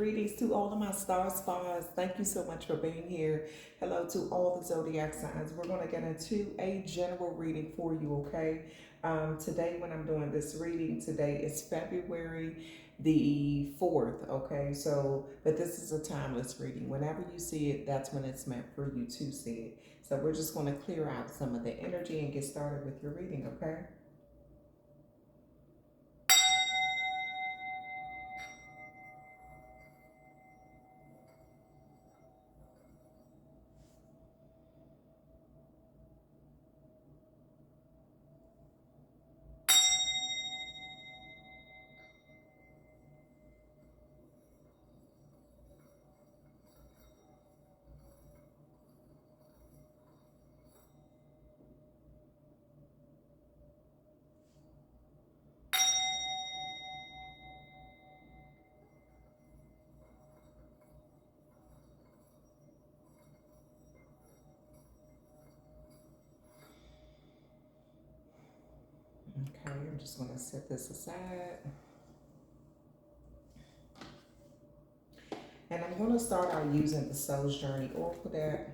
Greetings to all of my star spas. Thank you so much for being here. Hello to all the zodiac signs. We're going to get into a general reading for you, okay? Today, when I'm doing this reading, today is February the 4th, okay? So, but this is a timeless reading. Whenever you see it, that's when it's meant for you to see it. So, we're just going to clear out some of the energy and get started with your reading, okay? Okay, I'm just going to set this aside. And I'm going to start out using the Soul's Journey Oracle deck.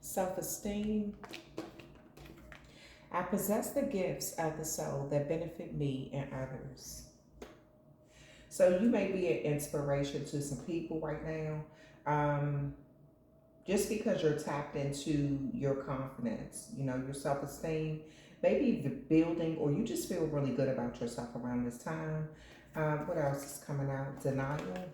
Self-esteem. I possess the gifts of the soul that benefit me and others. So you may be an inspiration to some people right now. Just because you're tapped into your confidence, you know, your self-esteem, maybe the building, or you just feel really good about yourself around this time. What else is coming out? Denial.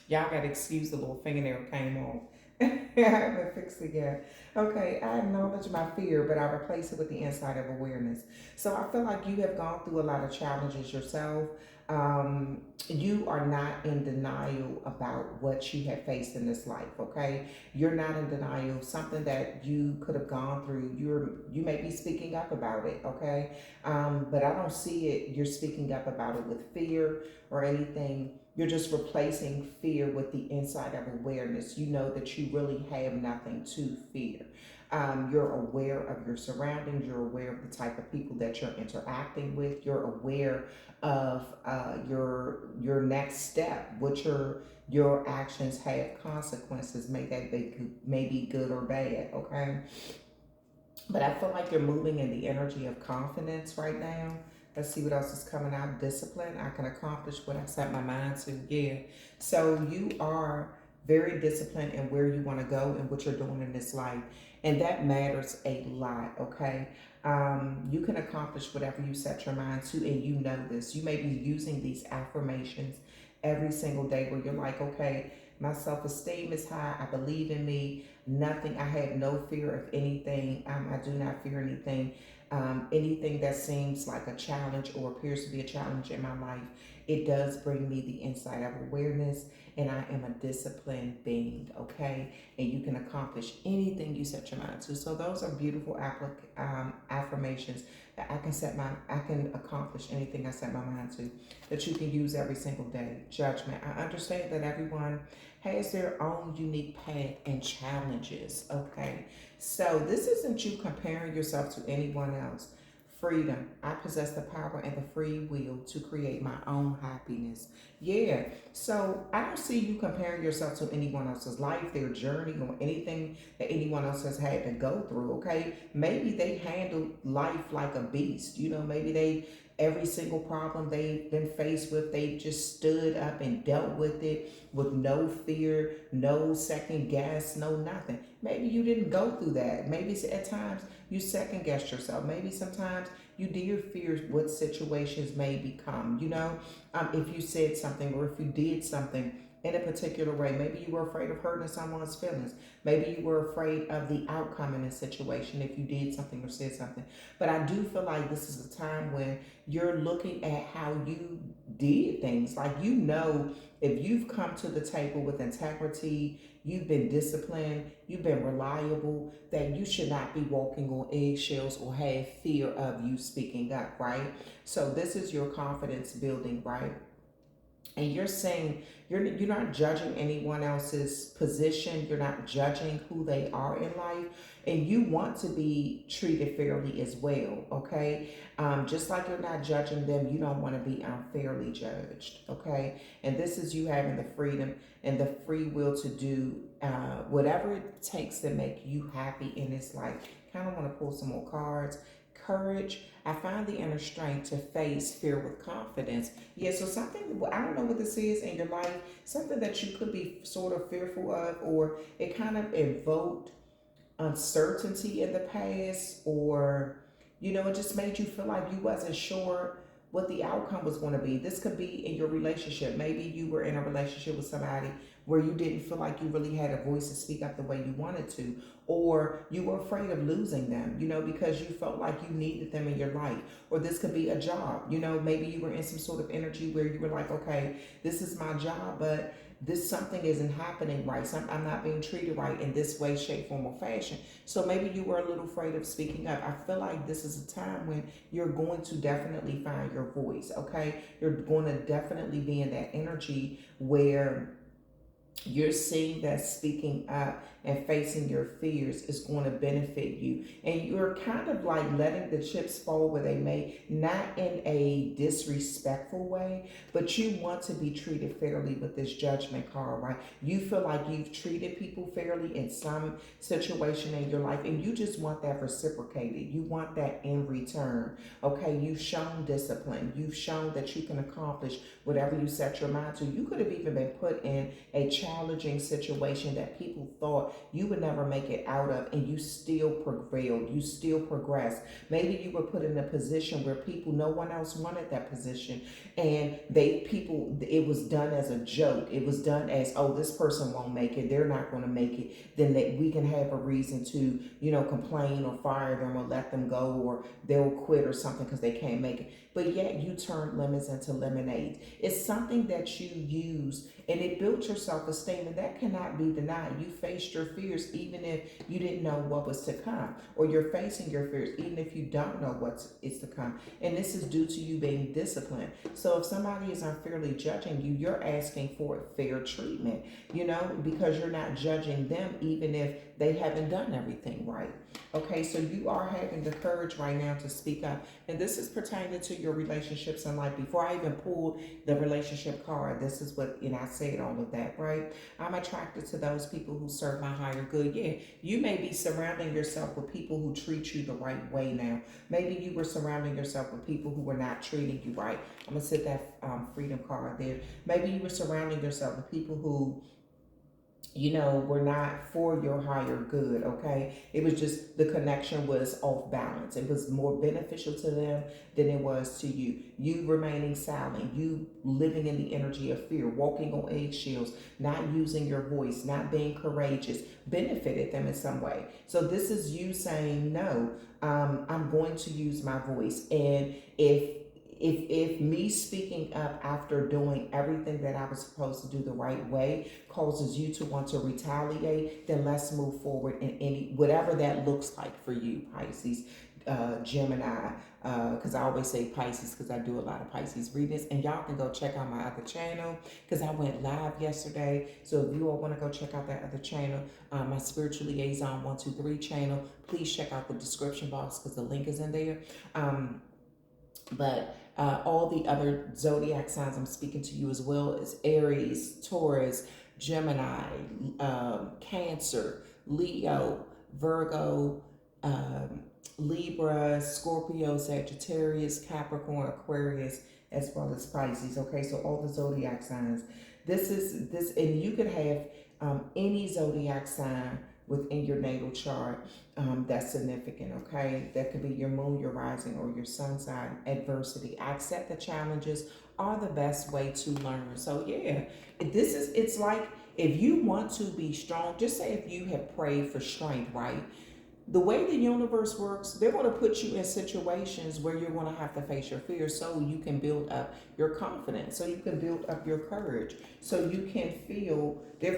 Y'all got to excuse the little fingernail came off. I haven't fixed it yet. Okay, I acknowledge my fear, but I replace it with the insight of awareness. So I feel like you have gone through a lot of challenges yourself. You are not in denial about what you have faced in this life, okay? You're not in denial of something that you could have gone through. You may be speaking up about it, okay? But I don't see it, you're speaking up about it with fear or anything. You're just replacing fear with the insight of awareness. You know that you really have nothing to fear. You're aware of your surroundings. You're aware of the type of people that you're interacting with. You're aware of your next step. What your actions have consequences. May be good or bad. Okay. But I feel like you're moving in the energy of confidence right now. Let's see what else is coming out. Discipline. I can accomplish what I set my mind to. Yeah. So you are very disciplined in where you want to go and what you're doing in this life. And that matters a lot, okay? You can accomplish whatever you set your mind to, and you know this. You may be using these affirmations every single day where you're like, okay, my self-esteem is high. I believe in me. Nothing. I have no fear of anything. I do not fear anything. Anything that seems like a challenge or appears to be a challenge in my life, it does bring me the insight of awareness, and I am a disciplined being, okay? And you can accomplish anything you set your mind to. So those are beautiful affirmations that I can accomplish anything I set my mind to, that you can use every single day. Judgment. I understand that everyone has their own unique path and challenges, okay? So this isn't you comparing yourself to anyone else. Freedom. I possess the power and the free will to create my own happiness. Yeah. So I don't see you comparing yourself to anyone else's life, their journey, or anything that anyone else has had to go through. Okay. Maybe they handled life like a beast. You know, maybe every single problem they've been faced with, they just stood up and dealt with it with no fear, no second guess, no nothing. Maybe you didn't go through that. Maybe at times you second guessed yourself. Maybe sometimes you did fear what situations may become. You know, if you said something or if you did something in a particular way. Maybe you were afraid of hurting someone's feelings. Maybe you were afraid of the outcome in a situation if you did something or said something. But I do feel like this is a time when you're looking at how you did things. Like, you know, if you've come to the table with integrity, you've been disciplined, you've been reliable, that you should not be walking on eggshells or have fear of you speaking up, right? So this is your confidence building, right? And you're saying you're not judging anyone else's position, you're not judging who they are in life, and you want to be treated fairly as well. Okay, just like you're not judging them, you don't want to be unfairly judged. Okay, and this is you having the freedom and the free will to do whatever it takes to make you happy in this life. Kind of want to pull some more cards. Courage. I find the inner strength to face fear with confidence. Yeah, so something, I don't know what this is in your life, something that you could be sort of fearful of, or it kind of invoked uncertainty in the past, or, you know, it just made you feel like you wasn't sure what the outcome was going to be. This could be in your relationship. Maybe you were in a relationship with somebody where you didn't feel like you really had a voice to speak up the way you wanted to, or you were afraid of losing them, you know, because you felt like you needed them in your life. Or this could be a job, you know, maybe you were in some sort of energy where you were like, okay, this is my job, but this something isn't happening right. I'm not being treated right in this way, shape, form, or fashion. So maybe you were a little afraid of speaking up. I feel like this is a time when you're going to definitely find your voice, okay? You're going to definitely be in that energy where you're seeing that speaking up and facing your fears is going to benefit you. And you're kind of like letting the chips fall where they may, not in a disrespectful way, but you want to be treated fairly with this judgment card, right? You feel like you've treated people fairly in some situation in your life, and you just want that reciprocated. You want that in return, okay? You've shown discipline. You've shown that you can accomplish whatever you set your mind to. You could have even been put in a challenging situation that people thought you would never make it out of, and you still prevailed. You still progressed. Maybe you were put in a position where no one else wanted that position, and it was done as a joke. It was done as, oh, this person won't make it. They're not going to make it. Then we can have a reason to, you know, complain or fire them or let them go, or they'll quit or something because they can't make it. But yet you turned lemons into lemonade. It's something that you use, and it built your self-esteem, and that cannot be denied. You faced your fears even if you didn't know what was to come, or you're facing your fears even if you don't know what is to come. And this is due to you being disciplined. So if somebody is unfairly judging you, you're asking for fair treatment, you know, because you're not judging them even if they haven't done everything right. Okay, so you are having the courage right now to speak up. And this is pertaining to your relationships in life. Before I even pulled the relationship card, this is what, I said all of that, right? I'm attracted to those people who serve my higher good. Yeah, you may be surrounding yourself with people who treat you the right way now. Maybe you were surrounding yourself with people who were not treating you right. I'm going to set that freedom card there. Maybe you were surrounding yourself with people who, were not for your higher good, okay? It was just the connection was off balance. It was more beneficial to them than it was to you. You remaining silent, you living in the energy of fear, walking on eggshells, not using your voice, not being courageous, benefited them in some way. So this is you saying, no, I'm going to use my voice. And if me speaking up after doing everything that I was supposed to do the right way causes you to want to retaliate, then let's move forward in whatever that looks like for you, Pisces, Gemini, because I always say Pisces because I do a lot of Pisces readings, and y'all can go check out my other channel because I went live yesterday. So if you all want to go check out that other channel, my Spiritual Liaison 123 channel, please check out the description box because the link is in there. But all the other zodiac signs I'm speaking to you as well as Aries, Taurus, Gemini, Cancer, Leo, Virgo, Libra, Scorpio, Sagittarius, Capricorn, Aquarius, as well as Pisces. Okay, so all the zodiac signs. This, and you could have any zodiac sign within your natal chart that's significant, okay? That could be your moon, your rising, or your sun sign. Adversity. I accept the challenges are the best way to learn. So yeah, it's like if you want to be strong, just say if you have prayed for strength, right? The way the universe works, they're going to put you in situations where you're going to have to face your fears so you can build up your confidence, so you can build up your courage, so you can feel you're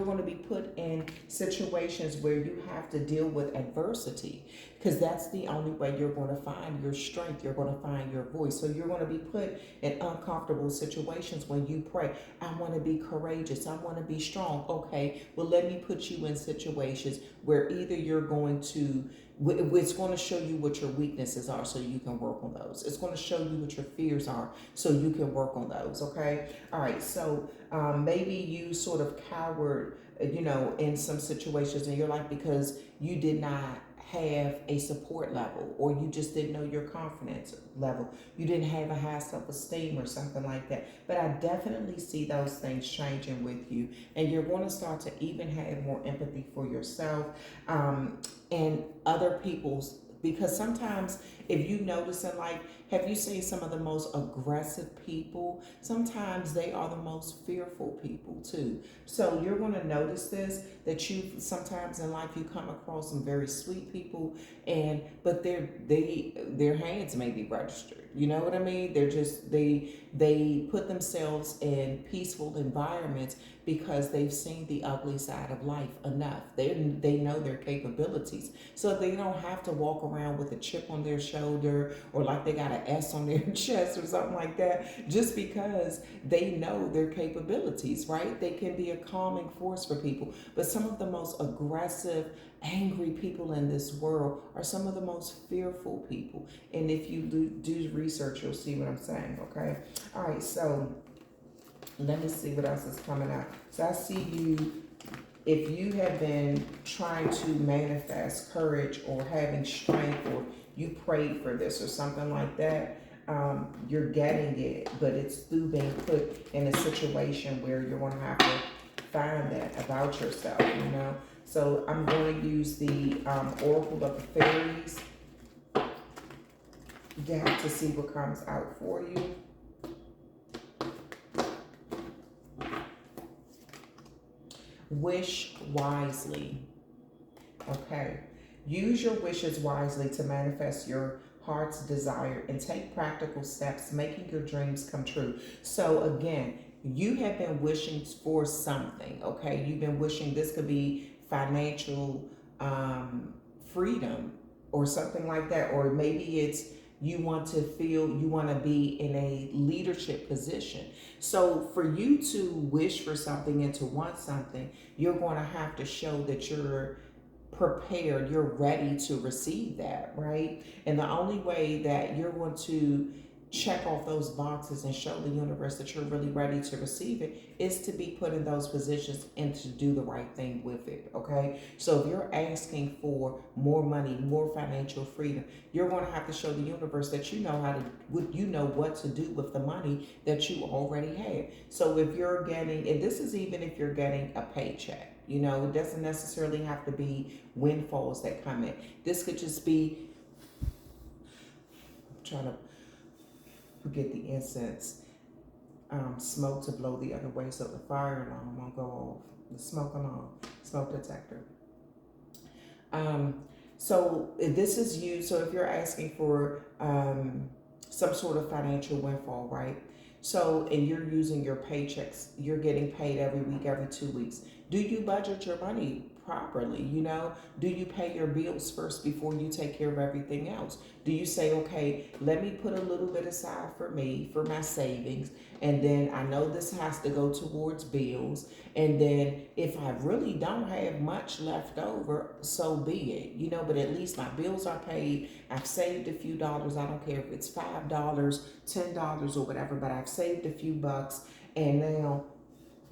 going to be put in situations where you have to deal with adversity because that's the only way you're going to find your strength, you're going to find your voice. So you're going to be put in uncomfortable situations when you pray. I want to be courageous, I want to be strong. Okay, well, let me put you in situations where either you're going to it's going to show you what your weaknesses are so you can work on those. It's going to show you what your fears are so you can work on those. Okay, all right. So maybe you sort of cowered in some situations in your life because you did not have a support level, or you just didn't know your confidence level, you didn't have a high self-esteem or something like that. But I definitely see those things changing with you, and you're going to start to even have more empathy for yourself and other people's, because sometimes if you notice in life, have you seen some of the most aggressive people? Sometimes they are the most fearful people too. So you're going to notice this, that you sometimes in life you come across some very sweet people, but their hands may be registered. You know what I mean? They're just they put themselves in peaceful environments because they've seen the ugly side of life enough. They know their capabilities, so they don't have to walk around with a chip on their shoulder or like they got an S on their chest or something like that, just because they know their capabilities, right? They can be a calming force for people. But some of the most aggressive, angry people in this world are some of the most fearful people. And if you do research, you'll see what I'm saying, okay? All right, so let me see what else is coming out. So I see you, if you have been trying to manifest courage or having strength, or you prayed for this or something like that, you're getting it, but it's through being put in a situation where you're going to have to find that about yourself, So I'm going to use the Oracle of the Fairies deck to see what comes out for you. Wish wisely. Okay. Use your wishes wisely to manifest your heart's desire and take practical steps, making your dreams come true. So again, you have been wishing for something, okay? You've been wishing, this could be financial freedom or something like that, or maybe it's you want to be in a leadership position. So for you to wish for something and to want something, you're going to have to show that you're prepared, you're ready to receive that, right? And the only way that you're going to check off those boxes and show the universe that you're really ready to receive it is to be put in those positions and to do the right thing with it, okay? So if you're asking for more money, more financial freedom, you're going to have to show the universe that you know what to do with the money that you already have. So if you're getting, and this is even if you're getting a paycheck, it doesn't necessarily have to be windfalls that come in. This could just be, I'm trying to forget the incense, smoke to blow the other way so the fire alarm won't go off. The smoke alarm, smoke detector. So this is you. So if you're asking for some sort of financial windfall, right? So, and you're using your paychecks, you're getting paid every week, every 2 weeks. Do you budget your money properly? Do you pay your bills first before you take care of everything else? Do you say, okay, let me put a little bit aside for me, for my savings, and then I know this has to go towards bills, and then if I really don't have much left over, so be it, but at least my bills are paid. I've saved a few dollars. I don't care if it's $5, $10 or whatever, but I've saved a few bucks, and now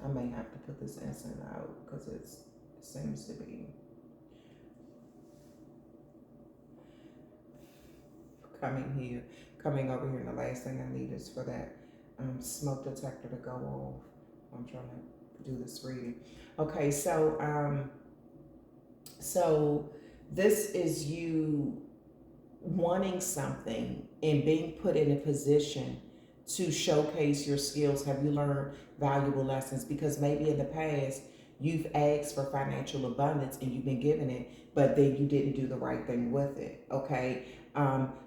I may have to put this incense out because it seems to be coming over here, and the last thing I need is for that smoke detector to go off. I'm trying to do this reading. Okay, so So this is you wanting something and being put in a position to showcase your skills. Have you learned valuable lessons? Because maybe in the past you've asked for financial abundance and you've been given it, but then you didn't do the right thing with it. Okay.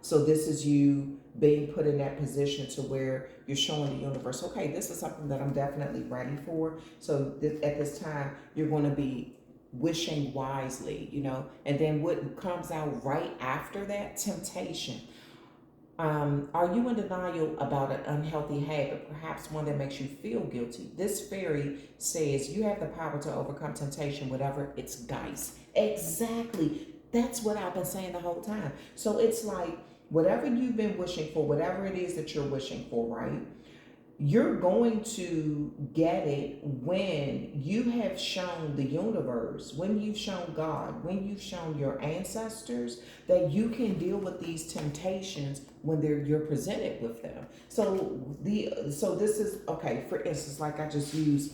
So this is you being put in that position to where you're showing the universe, okay, this is something that I'm definitely ready for. So at this time, you're going to be wishing wisely, and then what comes out right after that, temptation. Are you in denial about an unhealthy habit, perhaps one that makes you feel guilty? This fairy says you have the power to overcome temptation, whatever its guise. Exactly. That's what I've been saying the whole time. So it's like whatever you've been wishing for, whatever it is that you're wishing for, right? You're going to get it when you have shown the universe, when you've shown God, when you've shown your ancestors that you can deal with these temptations when you're presented with them. So this is okay. For instance, like I just used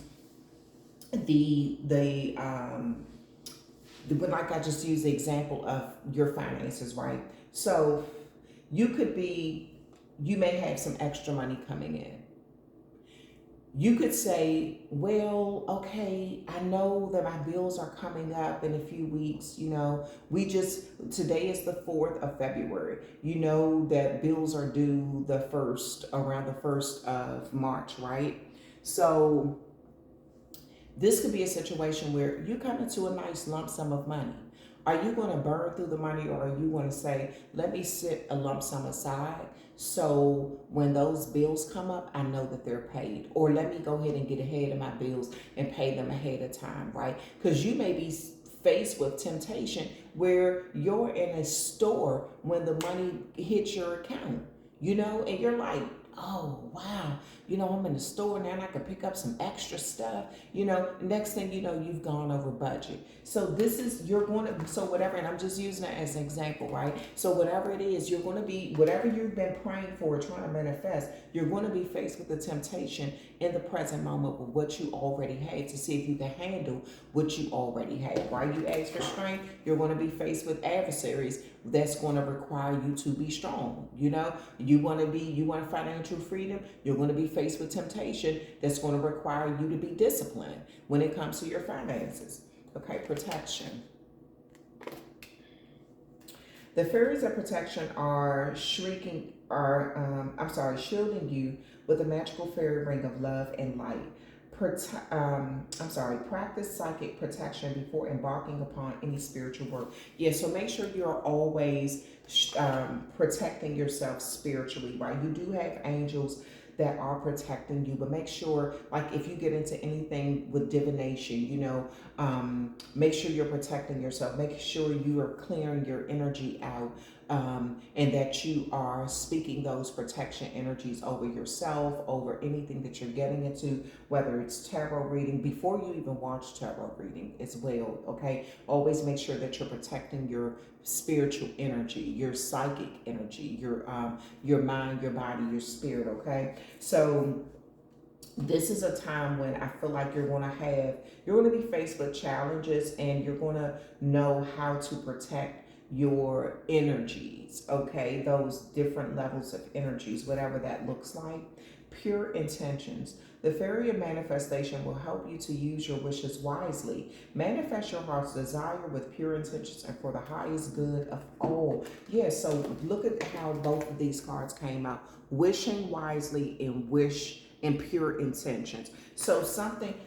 like I just used the example of your finances, right? So you may have some extra money coming in. You could say, well, okay, I know that my bills are coming up in a few weeks. Today is the 4th of February. You know that bills are due around the 1st of March, right? So this could be a situation where you come into a nice lump sum of money. Are you going to burn through the money, or are you going to say, let me set a lump sum aside so when those bills come up, I know that they're paid? Or let me go ahead and get ahead of my bills and pay them ahead of time, right? Because you may be faced with temptation where you're in a store when the money hits your account, and you're like, oh, wow, I'm in the store now and I can pick up some extra stuff, next thing you know, you've gone over budget. So whatever, and I'm just using it as an example, right? So whatever it is, whatever you've been praying for, trying to manifest, you're going to be faced with the temptation in the present moment with what you already have to see if you can handle what you already have, right? You ask for strength, you're going to be faced with adversaries that's going to require you to be strong. You want financial freedom, you're going to be faced with temptation that's going to require you to be disciplined when it comes to your finances. Okay, protection. The fairies of protection are shielding you with a magical fairy ring of love and light. Practice psychic protection before embarking upon any spiritual work. Yeah, so make sure you're always protecting yourself spiritually, right? You do have angels that are protecting you, but make sure, like if you get into anything with divination, make sure you're protecting yourself. Make sure you are clearing your energy out, and that you are speaking those protection energies over yourself, over anything that you're getting into, whether it's tarot reading, before you even watch tarot reading as well, okay? Always make sure that you're protecting your spiritual energy, your psychic energy, your mind, your body, your spirit, okay? So this is a time when I feel like you're going to be faced with challenges, and you're going to know how to protect your energies, okay? Those different levels of energies, whatever that looks like. Pure intentions. The fairy of manifestation will help you to use your wishes wisely. Manifest your heart's desire with pure intentions and for the highest good of all. Yeah, so look at how both of these cards came out. Wishing wisely and wish and pure intentions. So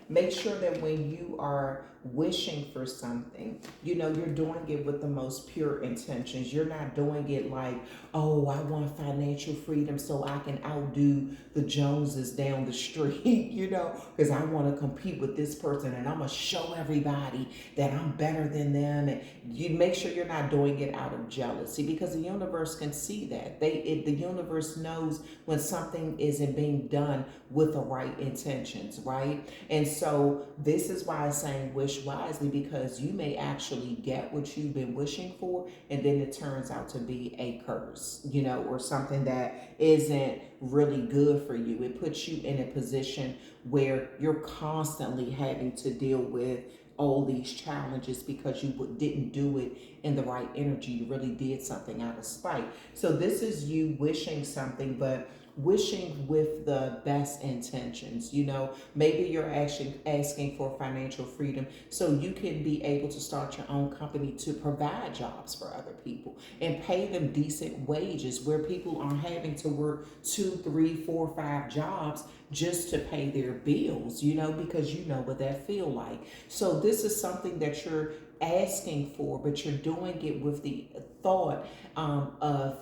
make sure that when you are wishing for something, you're doing it with the most pure intentions. You're not doing it like, oh, I want financial freedom so I can outdo the Joneses down the street, because I want to compete with this person and I'm going to show everybody that I'm better than them. And you make sure you're not doing it out of jealousy, because the universe can see that. The universe knows when something isn't being done with the right intentions, right? And so this is why I'm saying wish wisely, because you may actually get what you've been wishing for, and then it turns out to be a curse, or something that isn't really good for you. It puts you in a position where you're constantly having to deal with all these challenges because you didn't do it in the right energy. You really did something out of spite. So this is you wishing something, but wishing with the best intentions. Maybe you're actually asking for financial freedom so you can be able to start your own company to provide jobs for other people and pay them decent wages, where people aren't having to work 2, 3, 4, 5 jobs just to pay their bills, because you know what that feel like. So this is something that you're asking for, but you're doing it with the thought of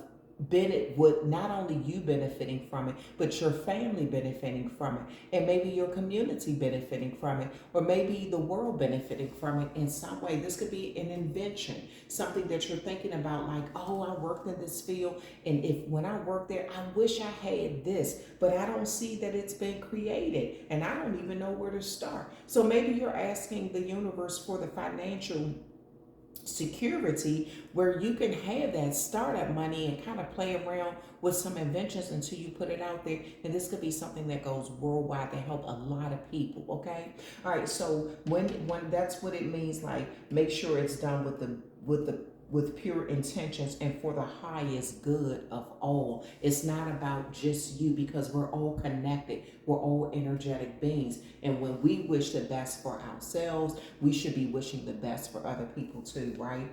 with not only you benefiting from it, but your family benefiting from it, and maybe your community benefiting from it, or maybe the world benefiting from it in some way. This could be an invention, something that you're thinking about, like, oh, I worked in this field, and if when I worked there, I wish I had this, but I don't see that it's been created, and I don't even know where to start. So maybe you're asking the universe for the financial security where you can have that startup money and kind of play around with some inventions until you put it out there. And this could be something that goes worldwide to help a lot of people. Okay. All right. So when that's what it means, like, make sure it's done with pure intentions and for the highest good of all. It's not about just you, because we're all connected. We're all energetic beings. And when we wish the best for ourselves, we should be wishing the best for other people too, right?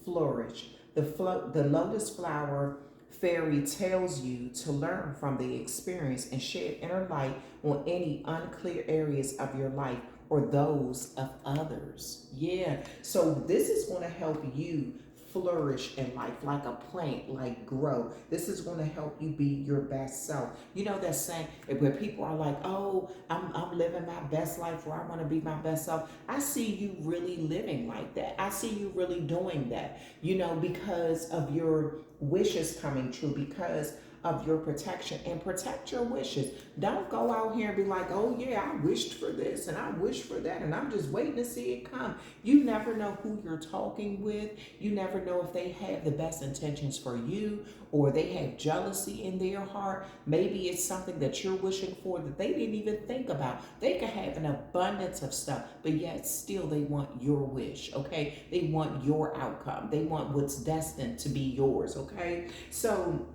Flourish. The lotus flower fairy tells you to learn from the experience and shed inner light on any unclear areas of your life or those of others. Yeah. So this is going to help you flourish in life like a plant, like grow. This is going to help you be your best self. That saying where people are like, oh, I'm living my best life, or I want to be my best self. I see you really living like that. I see you really doing that, because of your wishes coming true, because of your protection, and protect your wishes. Don't go out here and be like, oh yeah, I wished for this and I wished for that and I'm just waiting to see it come. You never know who you're talking with. You never know if they have the best intentions for you, or they have jealousy in their heart. Maybe it's something that you're wishing for that they didn't even think about. They could have an abundance of stuff, but yet still they want your wish, okay? They want your outcome. They want what's destined to be yours, okay? So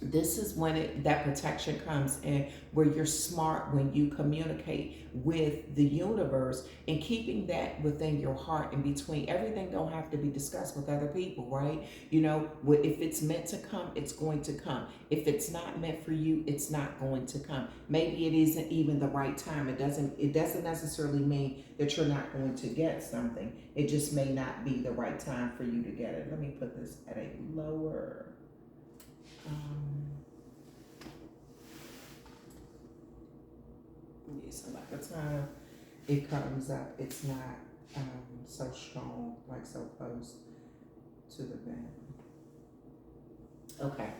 this is when that protection comes in, where you're smart when you communicate with the universe, and keeping that within your heart and between. Everything don't have to be discussed with other people, right? If it's meant to come, it's going to come. If it's not meant for you, it's not going to come. Maybe it isn't even the right time. It doesn't necessarily mean that you're not going to get something. It just may not be the right time for you to get it. Let me put this at a lower. So like the time it comes up, it's not so strong, like so close to the bend. Okay,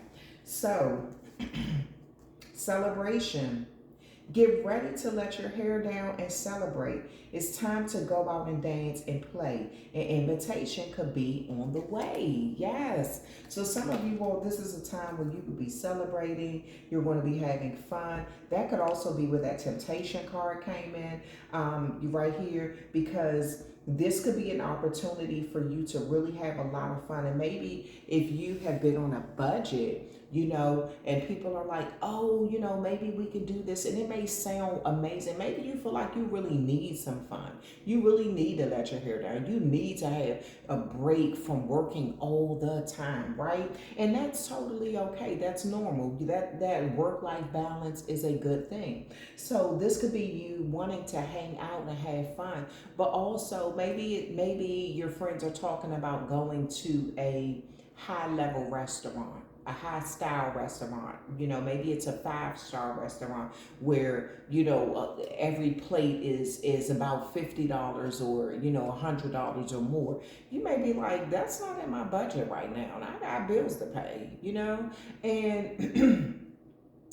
so celebration. Get ready to let your hair down and celebrate. It's time to go out and dance and play. An invitation could be on the way. Yes. So some of you, well, this is a time when you could be celebrating. You're going to be having fun. That could also be where that temptation card came in. Right here, because this could be an opportunity for you to really have a lot of fun. And maybe if you have been on a budget, and people are like, oh, maybe we can do this. And it may sound amazing. Maybe you feel like you really need some fun. You really need to let your hair down. You need to have a break from working all the time, right? And that's totally okay. That's normal. That work-life balance is a good thing. So this could be you wanting to hang out and have fun, but also maybe your friends are talking about going to a high-level restaurant, a high style restaurant. Maybe it's a 5-star restaurant where every plate is about $50 or $100 or more. You may be like, that's not in my budget right now, and I got bills to pay, and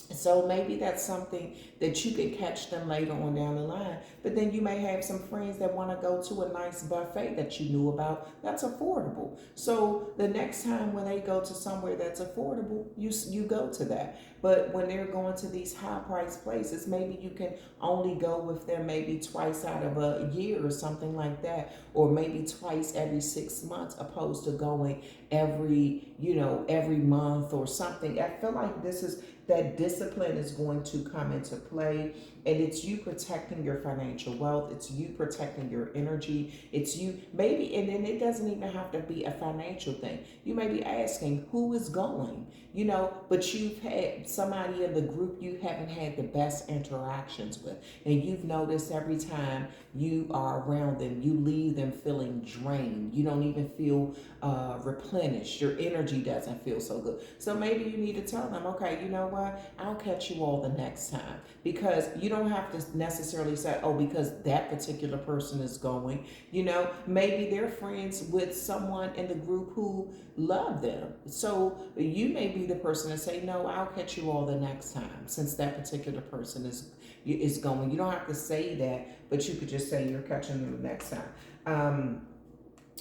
so maybe that's something that you can catch them later on down the line. But then you may have some friends that want to go to a nice buffet that you knew about that's affordable. So the next time when they go to somewhere that's affordable, you go to that. But when they're going to these high priced places, maybe you can only go with them maybe twice out of a year or something like that, or maybe twice every 6 months, opposed to going every month or something. I feel like this is that discipline is going to come into play, and it's you protecting your financial wealth, it's you protecting your energy, it's you maybe, and then it doesn't even have to be a financial thing. You may be asking who is going, but you've had somebody in the group you haven't had the best interactions with, and you've noticed every time you are around them, you leave them feeling drained. You don't even feel replenished. Your energy doesn't feel so good. So maybe you need to tell them, okay, you know what? I'll catch you all the next time. Because you don't have to necessarily say, oh, because that particular person is going. Maybe they're friends with someone in the group who love them. So you may be the person to say, no, I'll catch you all the next time, since that particular person is going. You don't have to say that, but you could just say you're catching them the next time.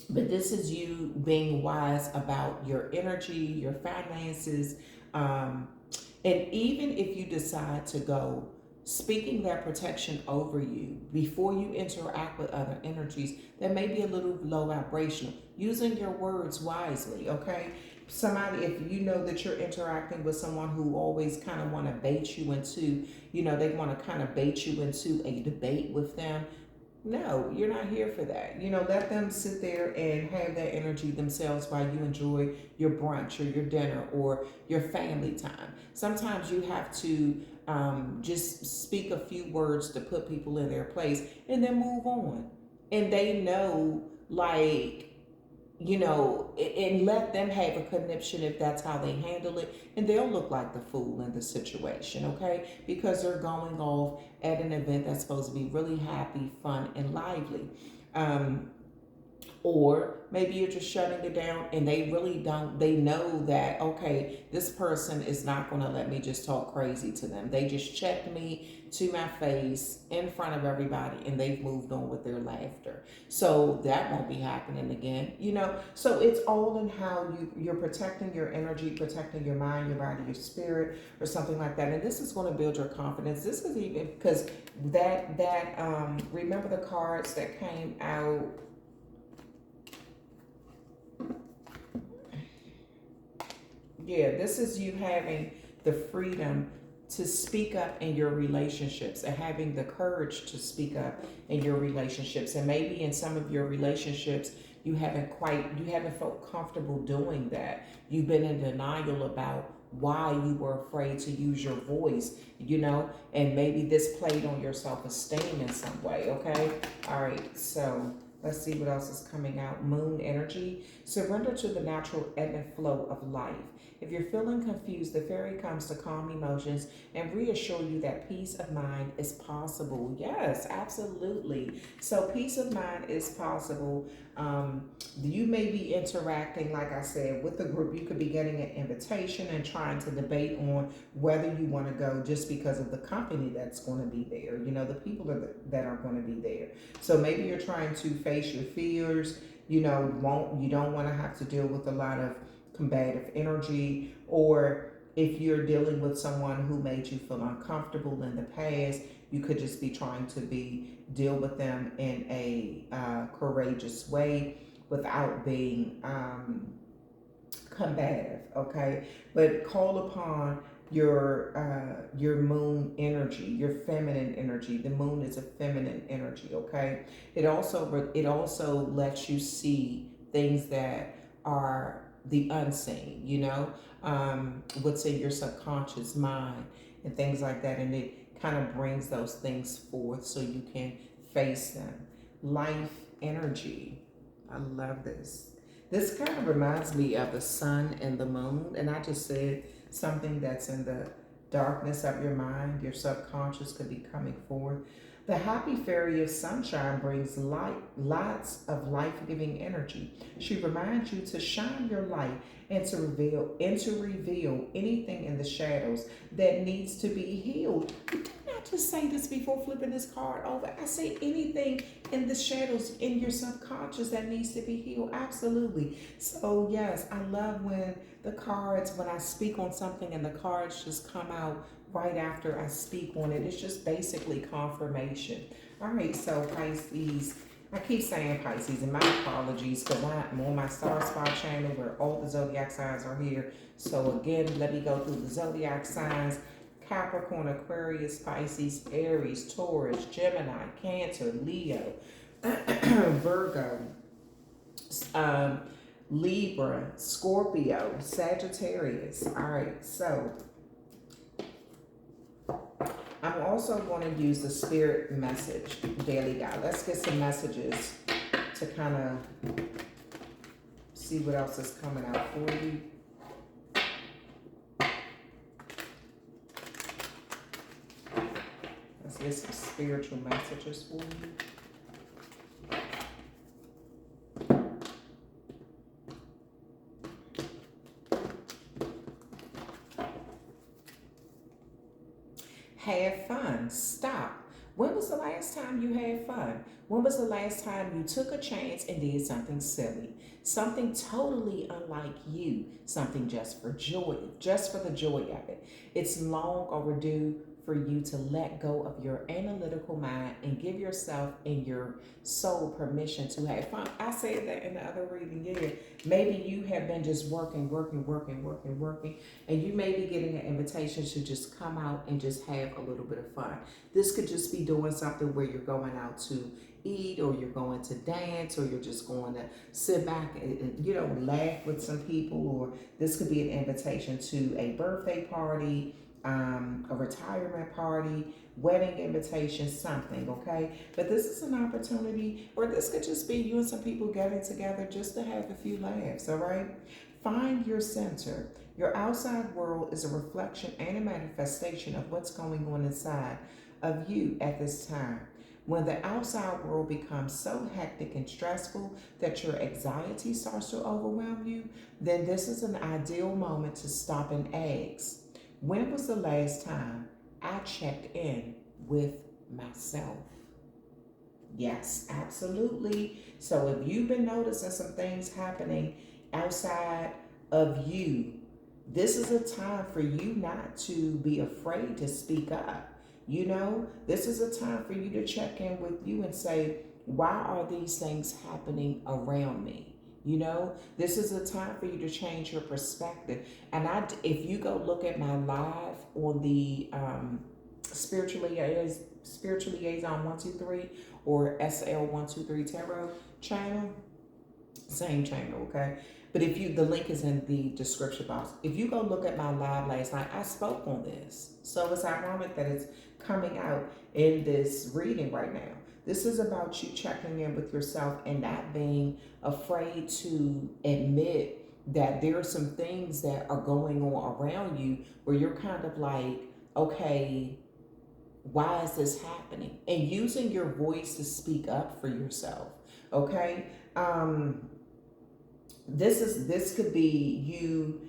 But this is you being wise about your energy, your finances, and even if you decide to go, speaking that protection over you before you interact with other energies that may be a little low vibrational, using your words wisely, okay? Somebody, if you know that you're interacting with someone who always kind of want to bait you into, they want to kind of bait you into a debate with them. No, you're not here for that. Let them sit there and have that energy themselves while you enjoy your brunch or your dinner or your family time. Sometimes you have to just speak a few words to put people in their place and then move on. And they know, and let them have a conniption if that's how they handle it, and they'll look like the fool in the situation, okay? Because they're going off at an event that's supposed to be really happy, fun, and lively. Or maybe you're just shutting it down and they really don't, they know that, okay, this person is not going to let me just talk crazy to them. They just checked me to my face in front of everybody and they've moved on with their laughter. So that won't be happening again, So it's all in how you're protecting your energy, protecting your mind, your body, your spirit, or something like that. And this is going to build your confidence. This is even because remember the cards that came out. Yeah, this is you having the freedom to speak up in your relationships and having the courage to speak up in your relationships. And maybe in some of your relationships, you haven't felt comfortable doing that. You've been in denial about why you were afraid to use your voice, and maybe this played on your self-esteem in some way, okay? All right, so let's see what else is coming out. Moon energy. Surrender to the natural ebb and flow of life. If you're feeling confused, the fairy comes to calm emotions and reassure you that peace of mind is possible. Yes, absolutely. So peace of mind is possible. You may be interacting, like I said, with the group. You could be getting an invitation and trying to debate on whether you want to go just because of the company that's going to be there, the people that are going to be there. So maybe you're trying to face your fears, you don't want to have to deal with a lot of combative energy, or if you're dealing with someone who made you feel uncomfortable in the past, you could just be trying to deal with them in a courageous way without being combative, okay? But call upon your moon energy, your feminine energy. The moon is a feminine energy, okay? It also lets you see things that are the unseen, what's in your subconscious mind and things like that, and it kind of brings those things forth so you can face them. Life energy. I love this. This kind of reminds me of the sun and the moon, and I just said something that's in the darkness of your mind, your subconscious could be coming forth. The happy fairy of sunshine brings lots of life-giving energy. She reminds you to shine your light and to reveal anything in the shadows that needs to be healed. You did not just say this before flipping this card over? I say anything in the shadows, in your subconscious that needs to be healed. Absolutely. So yes, I love when I speak on something and the cards just come out right after I speak on it. It's just basically confirmation. All right, so Pisces. I keep saying Pisces, and my apologies because I'm on my Star Spot channel where all the zodiac signs are here. So again, let me go through the zodiac signs. Capricorn, Aquarius, Pisces, Aries, Taurus, Gemini, Cancer, Leo, Virgo, Libra, Scorpio, Sagittarius. All right, so I'm also going to use the spirit message daily guide. Let's get some messages to kind of see what else is coming out for you. Let's get some spiritual messages for you. Have fun. Stop. When was the last time you had fun? When was the last time you took a chance and did something silly? Something totally unlike you. Something just for joy, just for the joy of it. It's long overdue for you to let go of your analytical mind and give yourself and your soul permission to have fun. I said that in the other reading, yeah. Maybe you have been just working, and you may be getting an invitation to just come out and just have a little bit of fun. This could just be doing something where you're going out to eat, or you're going to dance, or you're just going to sit back and laugh with some people, or this could be an invitation to a birthday party, a retirement party, wedding invitation, something, okay? But this is an opportunity, or this could just be you and some people getting together just to have a few laughs, all right? Find your center. Your outside world is a reflection and a manifestation of what's going on inside of you at this time. When the outside world becomes so hectic and stressful that your anxiety starts to overwhelm you, then this is an ideal moment to stop and ask, when was the last time I checked in with myself? Yes, absolutely. So if you've been noticing some things happening outside of you, this is a time for you not to be afraid to speak up. This is a time for you to check in with you and say, why are these things happening around me? This is a time for you to change your perspective. And if you go look at my live on the Spiritual Liaison 123 or SL123 Tarot channel, same channel, okay? But the link is in the description box. If you go look at my live last night, I spoke on this. So it's ironic that it's coming out in this reading right now. This is about you checking in with yourself and not being afraid to admit that there are some things that are going on around you where you're kind of like, okay, why is this happening? And using your voice to speak up for yourself, okay? This could be you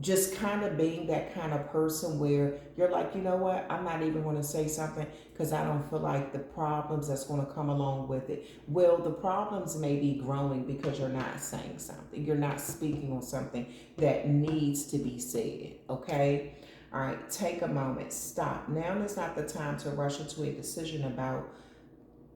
just kind of being that kind of person where you're like, you know what, I'm not even going to say something because I don't feel like the problems that's going to come along with it. Well, the problems may be growing because you're not saying something. You're not speaking on something that needs to be said, okay? All right, take a moment, stop. Now is not the time to rush into a decision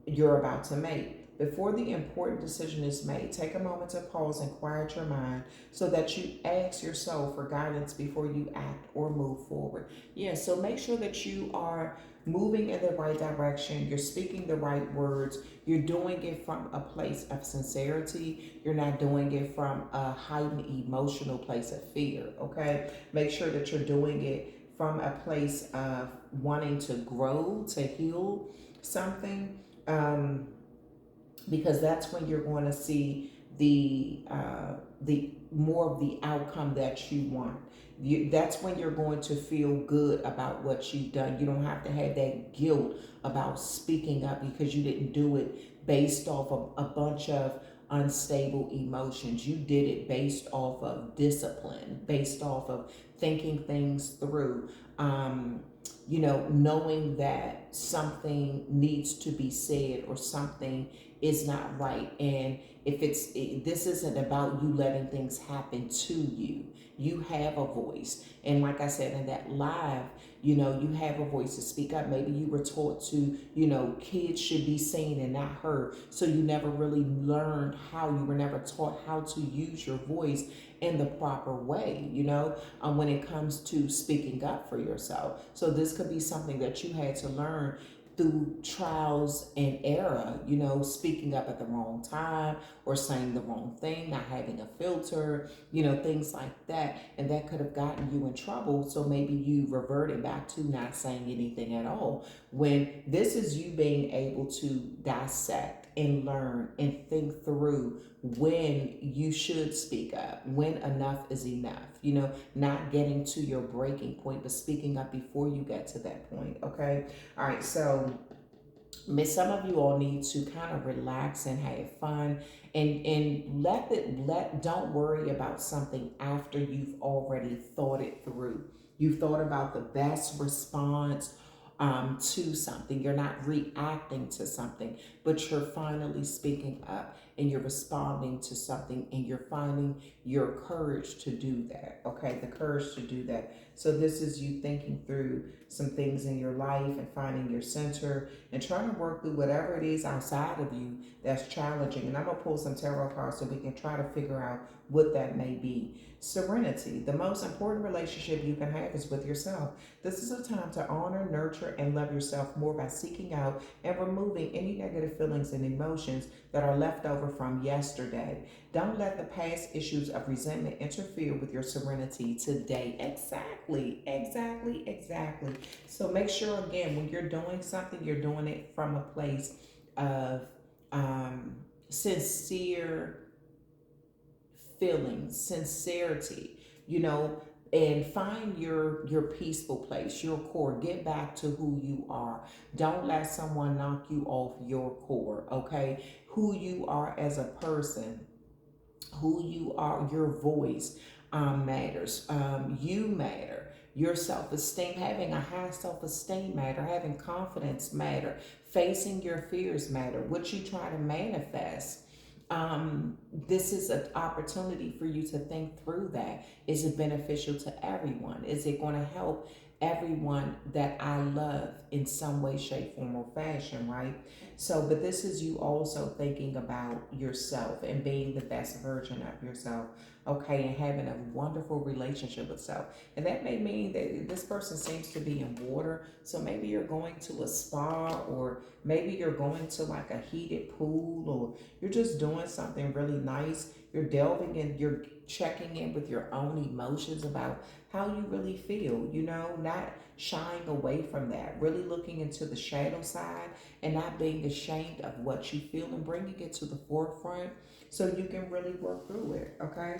you're about to make. Before the important decision is made, take a moment to pause and quiet your mind so that you ask your soul for guidance before you act or move forward. Yeah, so make sure that you are moving in the right direction. You're speaking the right words. You're doing it from a place of sincerity. You're not doing it from a heightened emotional place of fear, okay? Make sure that you're doing it from a place of wanting to grow, to heal something, because that's when you're going to see the more of the outcome that you want. That's when you're going to feel good about what you've done. You don't have to have that guilt about speaking up because you didn't do it based off of a bunch of unstable emotions. You did it based off of discipline, based off of thinking things through. knowing that something needs to be said or something is not right. And if this isn't about you letting things happen to you. You have a voice. And like I said in that live, you have a voice to speak up. Maybe you were taught to, kids should be seen and not heard. So you never really learned how, you were never taught how to use your voice in the proper way, when it comes to speaking up for yourself. So this could be something that you had to learn through trials and error, speaking up at the wrong time or saying the wrong thing, not having a filter, things like that. And that could have gotten you in trouble. So maybe you reverted back to not saying anything at all. When this is you being able to dissect and learn and think through when you should speak up, when enough is enough, not getting to your breaking point, but speaking up before you get to that point. Okay. All right. So some of you all need to kind of relax and have fun, and don't worry about something after you've already thought it through. You've thought about the best response to something. You're not reacting to something, but you're finally speaking up and you're responding to something, and you're finding your courage to do that. Okay, the courage to do that. So this is you thinking through some things in your life and finding your center and trying to work through whatever it is outside of you that's challenging. And I'm gonna pull some tarot cards so we can try to figure out what that may be. Serenity. The most important relationship you can have is with yourself. This is a time to honor, nurture, and love yourself more by seeking out and removing any negative feelings and emotions that are left over from yesterday. Don't let the past issues of resentment interfere with your serenity today. Exactly. So make sure, again, when you're doing something, you're doing it from a place of sincere feelings, sincerity, and find your peaceful place, your core. Get back to who you are. Don't let someone knock you off your core, okay? Who you are as a person, who you are, your voice matters. You matter. Your self-esteem, having a high self-esteem matter, having confidence matter, facing your fears matter, what you try to manifest. This is an opportunity for you to think through that. Is it beneficial to everyone? Is it going to help everyone that I love in some way, shape, form, or fashion, right? So, but this is you also thinking about yourself and being the best version of yourself, okay, and having a wonderful relationship with self. And that may mean that this person seems to be in water. So maybe you're going to a spa, or maybe you're going to like a heated pool, or you're just doing something really nice. You're delving in, you're checking in with your own emotions about how you really feel, not shying away from that, really looking into the shadow side and not being ashamed of what you feel and bringing it to the forefront so you can really work through it, okay?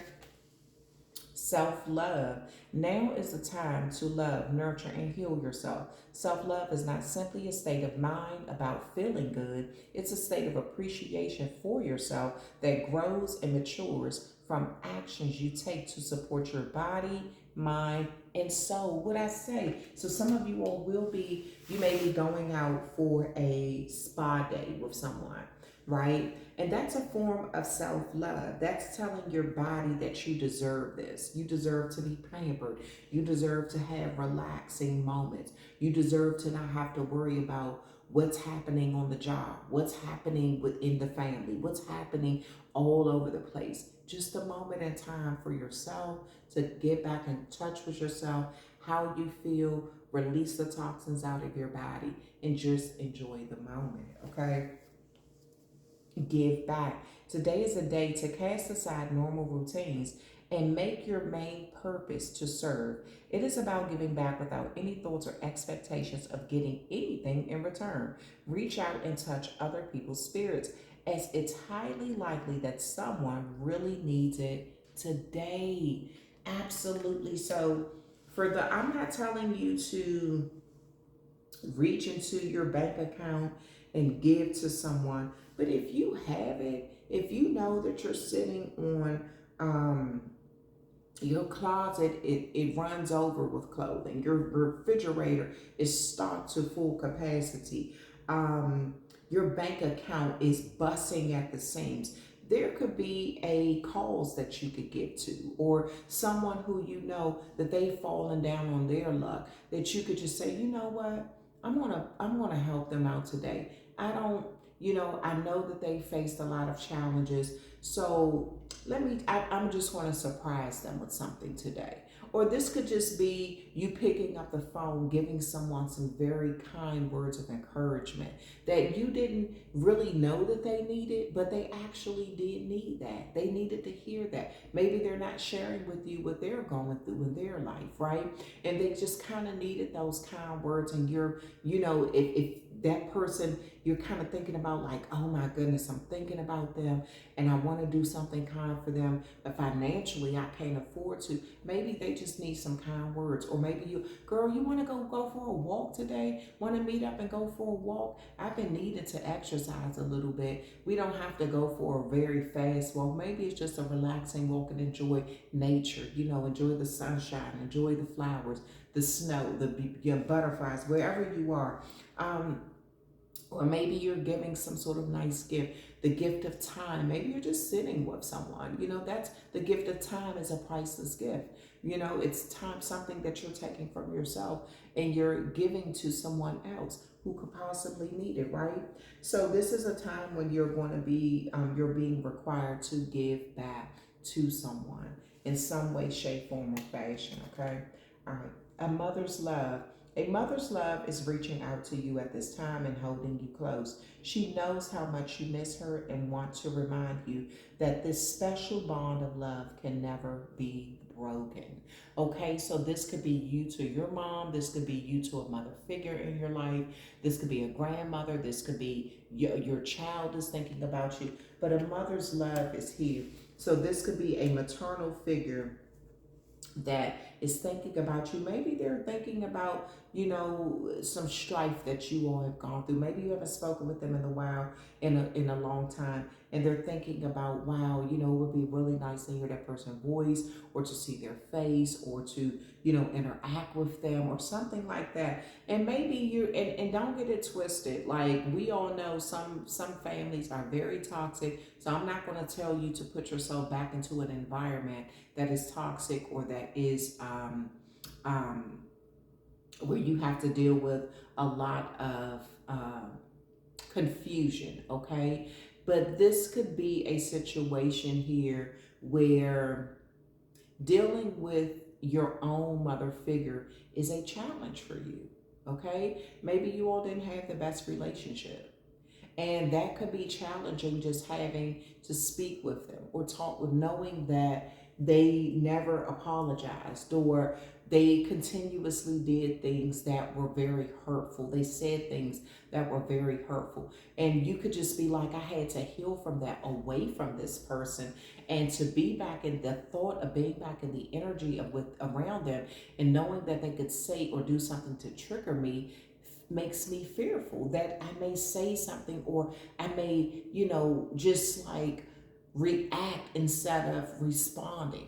Self-love. Now is the time to love, nurture, and heal yourself. Self-love is not simply a state of mind about feeling good. It's a state of appreciation for yourself that grows and matures from actions you take to support your body, mind, and soul. What I say. So some of you all you may be going out for a spa day with someone, right? And that's a form of self-love. That's telling your body that you deserve this. You deserve to be pampered. You deserve to have relaxing moments. You deserve to not have to worry about what's happening on the job, what's happening within the family, what's happening all over the place. Just a moment in time for yourself to get back in touch with yourself, how you feel, release the toxins out of your body, and just enjoy the moment, okay? Give back. Today is a day to cast aside normal routines and make your main purpose to serve. It is about giving back without any thoughts or expectations of getting anything in return. Reach out and touch other people's spirits, as it's highly likely that someone really needs it today. Absolutely. So I'm not telling you to reach into your bank account and give to someone, but if you have it, if you know that you're sitting on Your closet, it runs over with clothing. Your refrigerator is stocked to full capacity. Um, your bank account is busting at the seams. There could be a cause that you could get to, or someone who you know that they've fallen down on their luck, that you could just say, you know what, I'm gonna help them out today. I don't, I know that they faced a lot of challenges, so I'm just going to surprise them with something today. Or this could just be you picking up the phone, giving someone some very kind words of encouragement that you didn't really know that they needed, but they actually did need that. They needed to hear that. Maybe they're not sharing with you what they're going through in their life, right? And they just kind of needed those kind words. And if that person, you're kind of thinking about, like, oh my goodness, I'm thinking about them and I want to do something kind for them, but financially I can't afford to. Maybe they just need some kind words. Or maybe girl, you want to go for a walk today? Want to meet up and go for a walk? I've been needing to exercise a little bit. We don't have to go for a very fast walk. Maybe it's just a relaxing walk and enjoy nature, enjoy the sunshine, enjoy the flowers, the snow, your butterflies, wherever you are. Or maybe you're giving some sort of nice gift, the gift of time. Maybe you're just sitting with someone. That's the gift of time is a priceless gift. It's time, something that you're taking from yourself and you're giving to someone else who could possibly need it, right? So this is a time when you're going to be, you're being required to give back to someone in some way, shape, form, or fashion, okay? All right. A mother's love. A mother's love is reaching out to you at this time and holding you close. She knows how much you miss her and wants to remind you that this special bond of love can never be broken. Okay, so this could be you to your mom. This could be you to a mother figure in your life. This could be a grandmother. This could be your child is thinking about you. But a mother's love is here. So this could be a maternal figure that is thinking about you. Maybe they're thinking about, some strife that you all have gone through. Maybe you haven't spoken with them in a while, in a long time, and they're thinking about, wow, it would be really nice to hear that person's voice, or to see their face, or to, interact with them, or something like that. And maybe and don't get it twisted. Like, we all know some families are very toxic. So I'm not going to tell you to put yourself back into an environment that is toxic, or that is um, where you have to deal with a lot of confusion, okay? But this could be a situation here where dealing with your own mother figure is a challenge for you, okay? Maybe you all didn't have the best relationship. And that could be challenging, just having to speak with them or talk with, knowing that they never apologized, or they continuously did things that were very hurtful. They said things that were very hurtful. And you could just be like, I had to heal from that, away from this person, and to be back in the thought of being back in the energy of with around them, and knowing that they could say or do something to trigger me makes me fearful that I may say something, or I may, just like react instead of responding,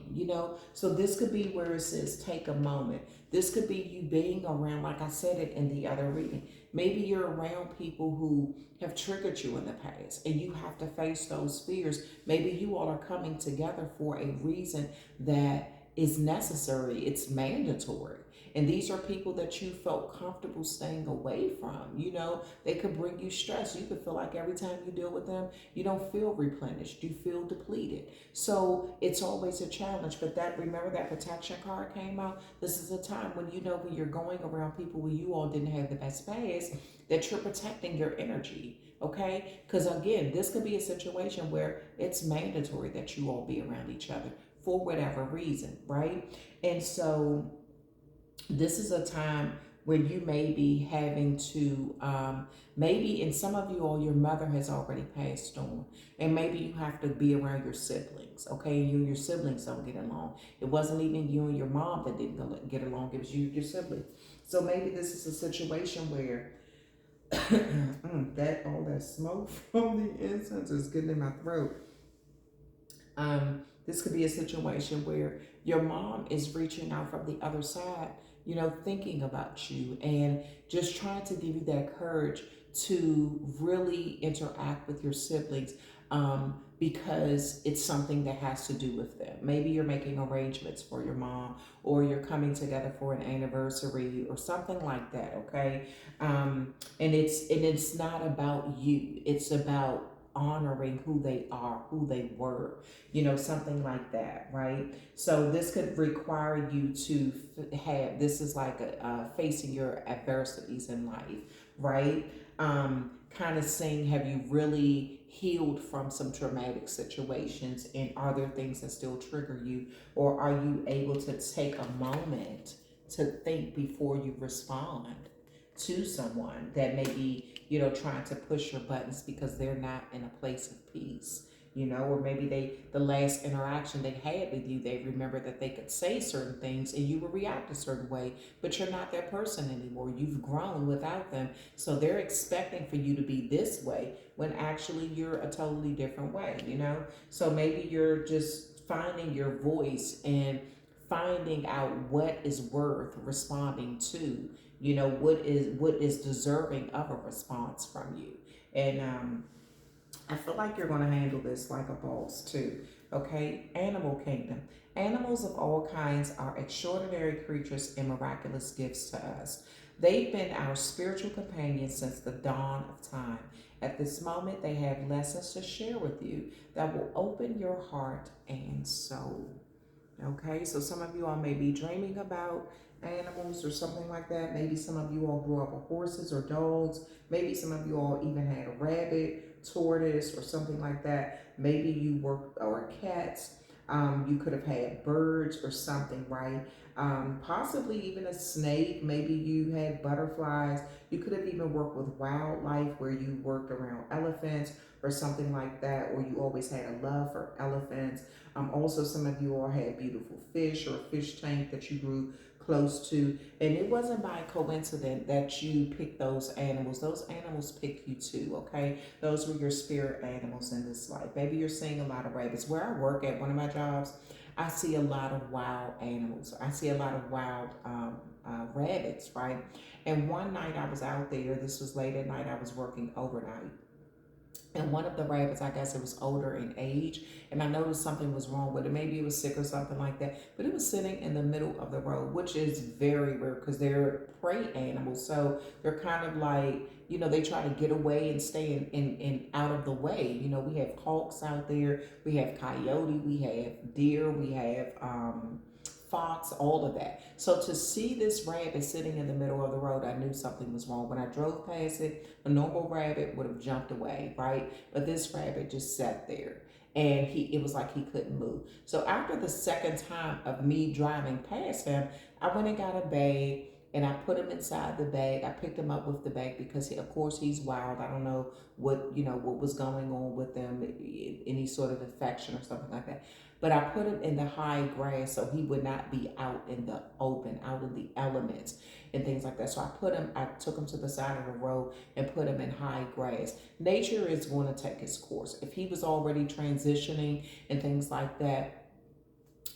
So this could be where it says take a moment. This could be you being around, like I said it in the other reading. Maybe you're around people who have triggered you in the past and you have to face those fears. Maybe you all are coming together for a reason that is necessary, it's mandatory. And these are people that you felt comfortable staying away from. They could bring you stress. You could feel like every time you deal with them, you don't feel replenished. You feel depleted. So it's always a challenge. But remember that protection card came out. This is a time when when you're going around people where you all didn't have the best past, that you're protecting your energy. Okay? Because again, this could be a situation where it's mandatory that you all be around each other for whatever reason, right? And so this is a time when you may be having to, maybe in some of you all, your mother has already passed on, and maybe you have to be around your siblings, okay? You and your siblings don't get along. It wasn't even you and your mom that didn't get along, it was you and your siblings. So maybe this is a situation where all that smoke from the incense is getting in my throat. This could be a situation where your mom is reaching out from the other side, thinking about you and just trying to give you that courage to really interact with your siblings, because it's something that has to do with them. Maybe you're making arrangements for your mom, or you're coming together for an anniversary or something like that. Okay, and it's not about you. It's about honoring who they are, who they were, something like that, right? So this could require you to have, this is like facing your adversities in life, right? Kind of saying, have you really healed from some traumatic situations, and are there things that still trigger you, or are you able to take a moment to think before you respond to someone that may be, trying to push your buttons because they're not in a place of peace, or maybe the last interaction they had with you, they remember that they could say certain things and you would react a certain way, but you're not that person anymore. You've grown without them. So they're expecting for you to be this way when actually you're a totally different way. So maybe you're just finding your voice and finding out what is worth responding to, what is deserving of a response from you. And I feel like you're going to handle this like a boss too. Okay, animal kingdom. Animals of all kinds are extraordinary creatures and miraculous gifts to us. They've been our spiritual companions since the dawn of time. At this moment, they have lessons to share with you that will open your heart and soul. Okay, so some of you all may be dreaming about animals or something like that. Maybe some of you all grew up with horses or dogs. Maybe some of you all even had a rabbit, tortoise, or something like that. Maybe you worked, or cats. You could have had birds or something, right? Possibly even a snake. Maybe you had butterflies. You could have even worked with wildlife, where you worked around elephants or something like that, or you always had a love for elephants. Also, some of you all had beautiful fish, or a fish tank that you grew close to. And it wasn't by coincidence that you picked those animals. Those animals picked you too, okay? Those were your spirit animals in this life. Maybe you're seeing a lot of rabbits. Where I work at, one of my jobs, I see a lot of wild animals. I see a lot of wild rabbits, right? And one night I was out there, this was late at night, I was working overnight. And one of the rabbits, I guess it was older in age, and I noticed something was wrong with it. Maybe it was sick or something like that. But it was sitting in the middle of the road, which is very rare because they're prey animals. So they're kind of like, they try to get away and stay in out of the way. We have hawks out there, we have coyote, we have deer, we have fox, all of that. So to see this rabbit sitting in the middle of the road, I knew something was wrong. When I drove past it, a normal rabbit would have jumped away, right? But this rabbit just sat there, and it was like he couldn't move. So after the second time of me driving past him, I went and got a bag, and I put him inside the bag. I picked him up with the bag because of course he's wild. I don't know what was going on with them, any sort of infection or something like that. But I put him in the high grass so he would not be out in the open, out in the elements and things like that. So I took him to the side of the road and put him in high grass. Nature is going to take its course. If he was already transitioning and things like that,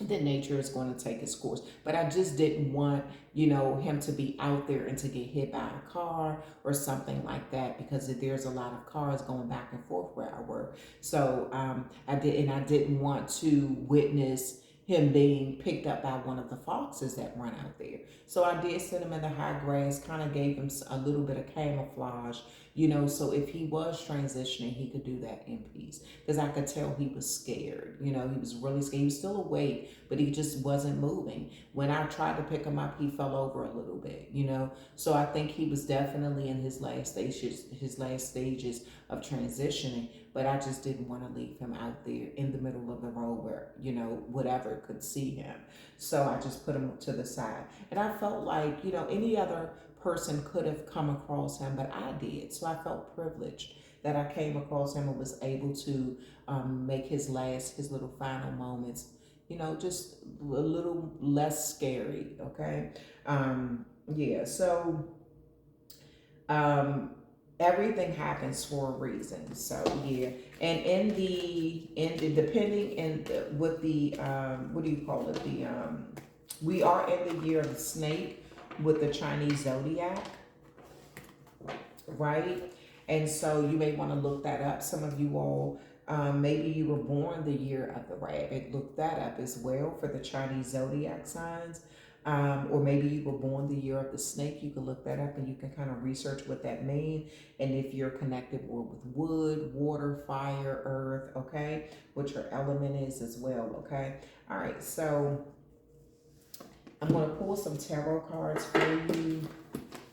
then nature is going to take its course. But I just didn't want, him to be out there and to get hit by a car or something like that, because there's a lot of cars going back and forth where I work. So I didn't want to witness him being picked up by one of the foxes that run out there. So I did sit him in the high grass, kind of gave him a little bit of camouflage, so if he was transitioning, he could do that in peace. Because I could tell he was scared. He was really scared. He was still awake, but he just wasn't moving. When I tried to pick him up, he fell over a little bit. So I think he was definitely in his last stages of transitioning. But I just didn't want to leave him out there in the middle of the road where, whatever could see him. So I just put him to the side. And I felt like, any other person could have come across him, but I did. So I felt privileged that I came across him and was able to make his little final moments, just a little less scary. Okay. Yeah. So, everything happens for a reason. So yeah, and in the depending in the, with the what do you call it, the we are in the year of the snake with the Chinese zodiac, right? And so you may want to look that up. Some of you all, maybe you were born the year of the rabbit. Look that up as well for the Chinese zodiac signs. Or maybe you were born the year of the snake. You can look that up and you can kind of research what that means. And if you're connected more with wood, water, fire, earth, okay, what your element is as well, okay? All right, so I'm going to pull some tarot cards for you.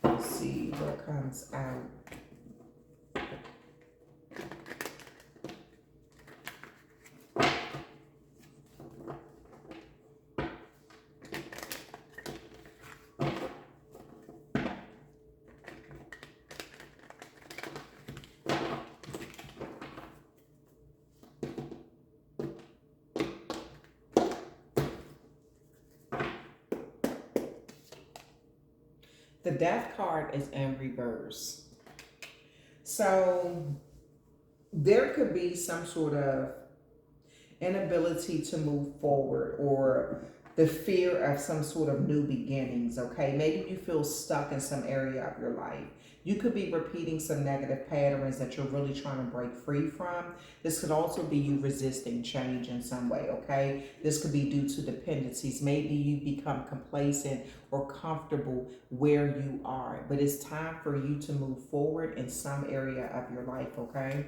Let's see what comes out. The death card is in reverse. So there could be some sort of inability to move forward or the fear of some sort of new beginnings, okay? Maybe you feel stuck in some area of your life. You could be repeating some negative patterns that you're really trying to break free from. This could also be you resisting change in some way, okay? This could be due to dependencies. Maybe you become complacent or comfortable where you are, but it's time for you to move forward in some area of your life, okay?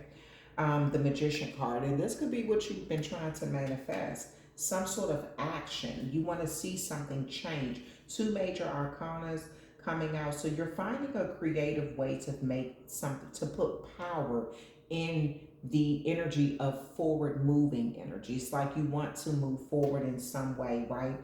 The Magician card, and this could be what you've been trying to manifest, some sort of action. You want to see something change. Two major arcanas coming out, so you're finding a creative way to make something, to put power in the energy of forward moving energy. It's like you want to move forward in some way, right?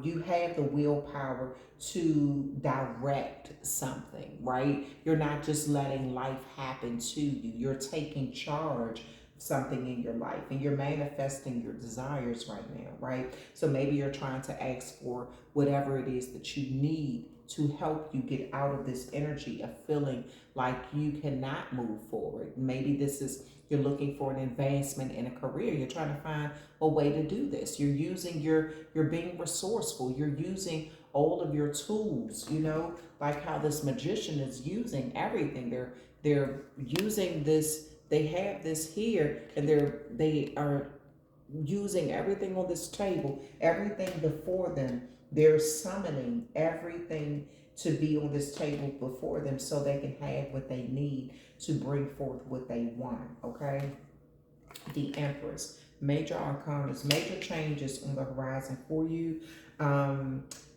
You have the willpower to direct something, right? You're not just letting life happen to you. You're taking charge of something in your life and you're manifesting your desires right now, right? So maybe you're trying to ask for whatever it is that you need to help you get out of this energy of feeling like you cannot move forward. Maybe this is, you're looking for an advancement in a career. You're trying to find a way to do this. You're being resourceful. You're using all of your tools, you know, like how this magician is using everything. They're using this, they have this here and they are using everything on this table, everything before them. They're summoning everything to be on this table before them so they can have what they need to bring forth what they want, okay? The Empress, major arcanas, major changes on the horizon for you.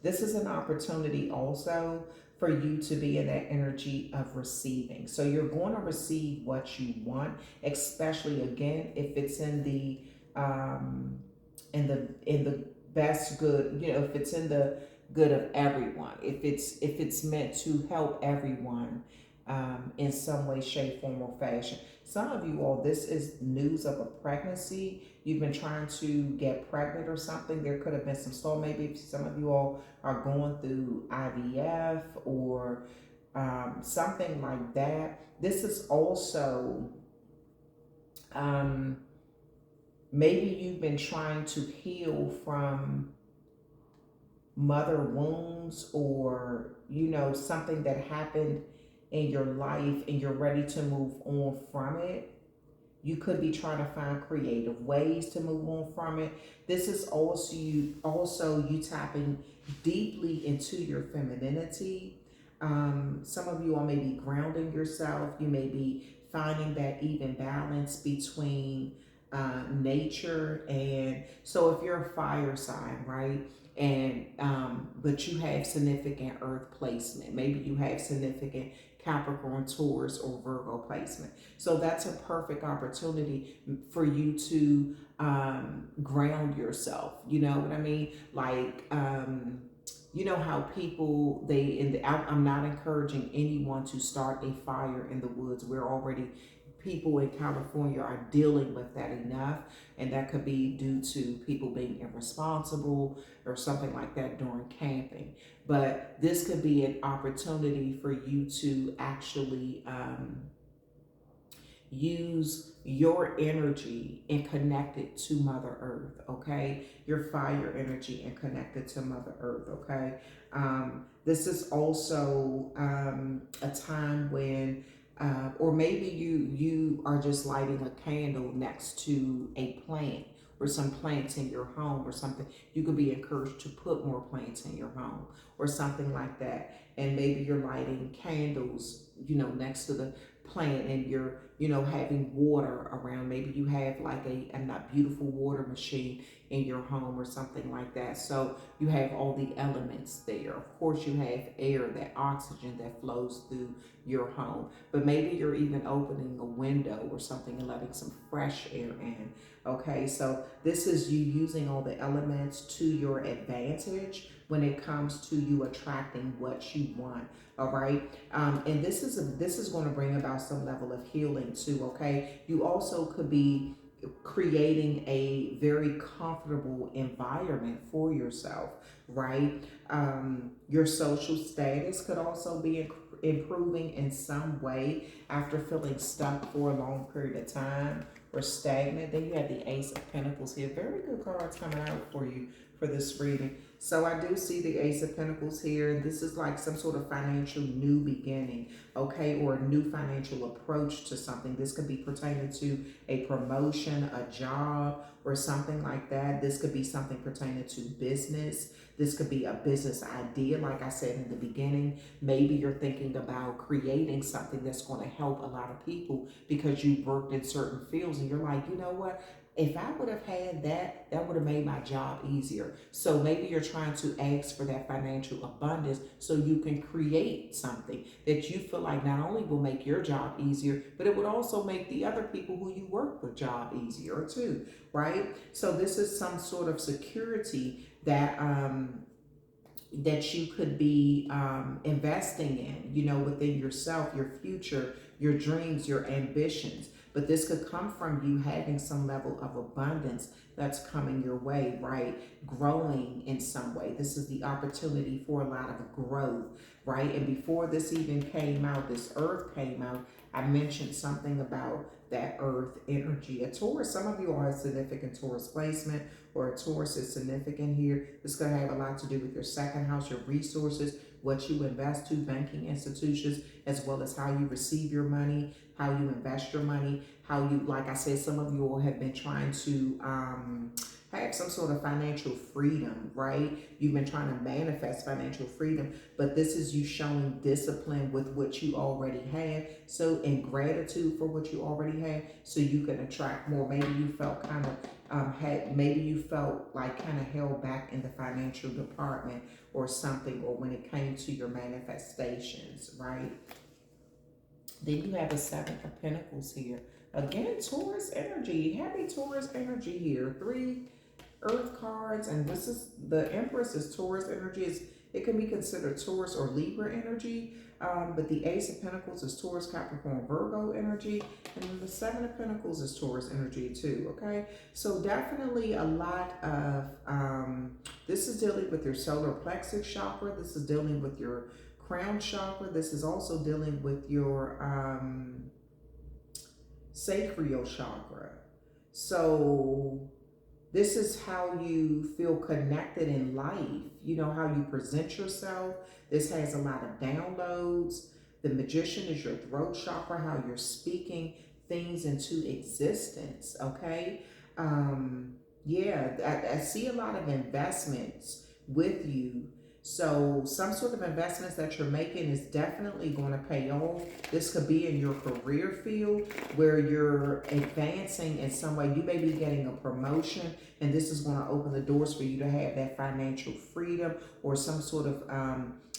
This is an opportunity also for you to be in that energy of receiving. So you're going to receive what you want, especially again if it's in the best good, you know, if it's in the good of everyone, if it's meant to help everyone in some way, shape, form, or fashion. Some of you all, this is news of a pregnancy. You've been trying to get pregnant or something. There could have been some storm. Maybe some of you all are going through IVF or something like that. This is also maybe you've been trying to heal from mother wounds or, you know, something that happened in your life and you're ready to move on from it. You could be trying to find creative ways to move on from it. This is also you tapping deeply into your femininity. Some of you all may be grounding yourself. You may be finding that even balance between nature and, so if you're a fire sign, right, and but you have significant earth placement, maybe you have significant Capricorn, Taurus, or Virgo placement, so that's a perfect opportunity for you to ground yourself, you know what I mean, like you know how people, I'm not encouraging anyone to start a fire in the woods. We're already people in California are dealing with that enough, and that could be due to people being irresponsible or something like that during camping. But this could be an opportunity for you to actually use your energy and connect it to Mother Earth, okay? Your fire energy and connect it to Mother Earth, okay? This is also a time when, or maybe you are just lighting a candle next to a plant or some plants in your home or something. You could be encouraged to put more plants in your home or something like that. And maybe you're lighting candles, next to the plant, and you're having water around. Maybe you have like a not beautiful water machine in your home or something like that, so you have all the elements there. Of course you have air, that oxygen that flows through your home, but maybe you're even opening a window or something and letting some fresh air in. Okay, so this is you using all the elements to your advantage when it comes to you attracting what you want. All right, and this is going to bring about some level of healing too. Okay, you also could be creating a very comfortable environment for yourself, right? Your social status could also be improving in some way after feeling stuck for a long period of time or stagnant. Then you have the Ace of Pentacles here. Very good cards coming out for you for this reading. So I do see the Ace of Pentacles here. This is like some sort of financial new beginning, okay, or a new financial approach to something. This could be pertaining to a promotion, a job, or something like that. This could be something pertaining to business. This could be a business idea, like I said in the beginning. Maybe you're thinking about creating something that's going to help a lot of people because you've worked in certain fields and you're like, you know what? If I would have had that, that would have made my job easier. So maybe you're trying to ask for that financial abundance so you can create something that you feel like not only will make your job easier, but it would also make the other people who you work with job easier too, right? So this is some sort of security that that you could be investing in, within yourself, your future, your dreams, your ambitions. But this could come from you having some level of abundance that's coming your way, right? Growing in some way. This is the opportunity for a lot of growth, right? And before this even came out, this earth came out, I mentioned something about that earth energy. A Taurus, some of you all have significant Taurus placement, or a Taurus is significant here. This is going to have a lot to do with your second house, your resources, what you invest to, banking institutions, as well as how you receive your money, how you invest your money, how you, like I said, some of you all have been trying to have some sort of financial freedom, right? You've been trying to manifest financial freedom, but this is you showing discipline with what you already have. So, in gratitude for what you already have, so you can attract more. Maybe you felt kind of maybe you felt like kind of held back in the financial department or something, or when it came to your manifestations, right? Then you have the Seven of Pentacles here. Again, Taurus energy, heavy Taurus energy here. 3 Earth cards, and this is the Empress is Taurus energy. It can be considered Taurus or Libra energy, but the Ace of Pentacles is Taurus, Capricorn, Virgo energy, and then the Seven of Pentacles is Taurus energy too, okay? So definitely a lot of, this is dealing with your solar plexus chakra, this is dealing with your crown chakra, this is also dealing with your sacral chakra. So this is how you feel connected in life, how you present yourself. This has a lot of downloads. The Magician is your throat chakra, how you're speaking things into existence, okay? Yeah, I see a lot of investments with you. So some sort of investments that you're making is definitely going to pay off. This could be in your career field where you're advancing in some way. You may be getting a promotion, and this is going to open the doors for you to have that financial freedom or some sort of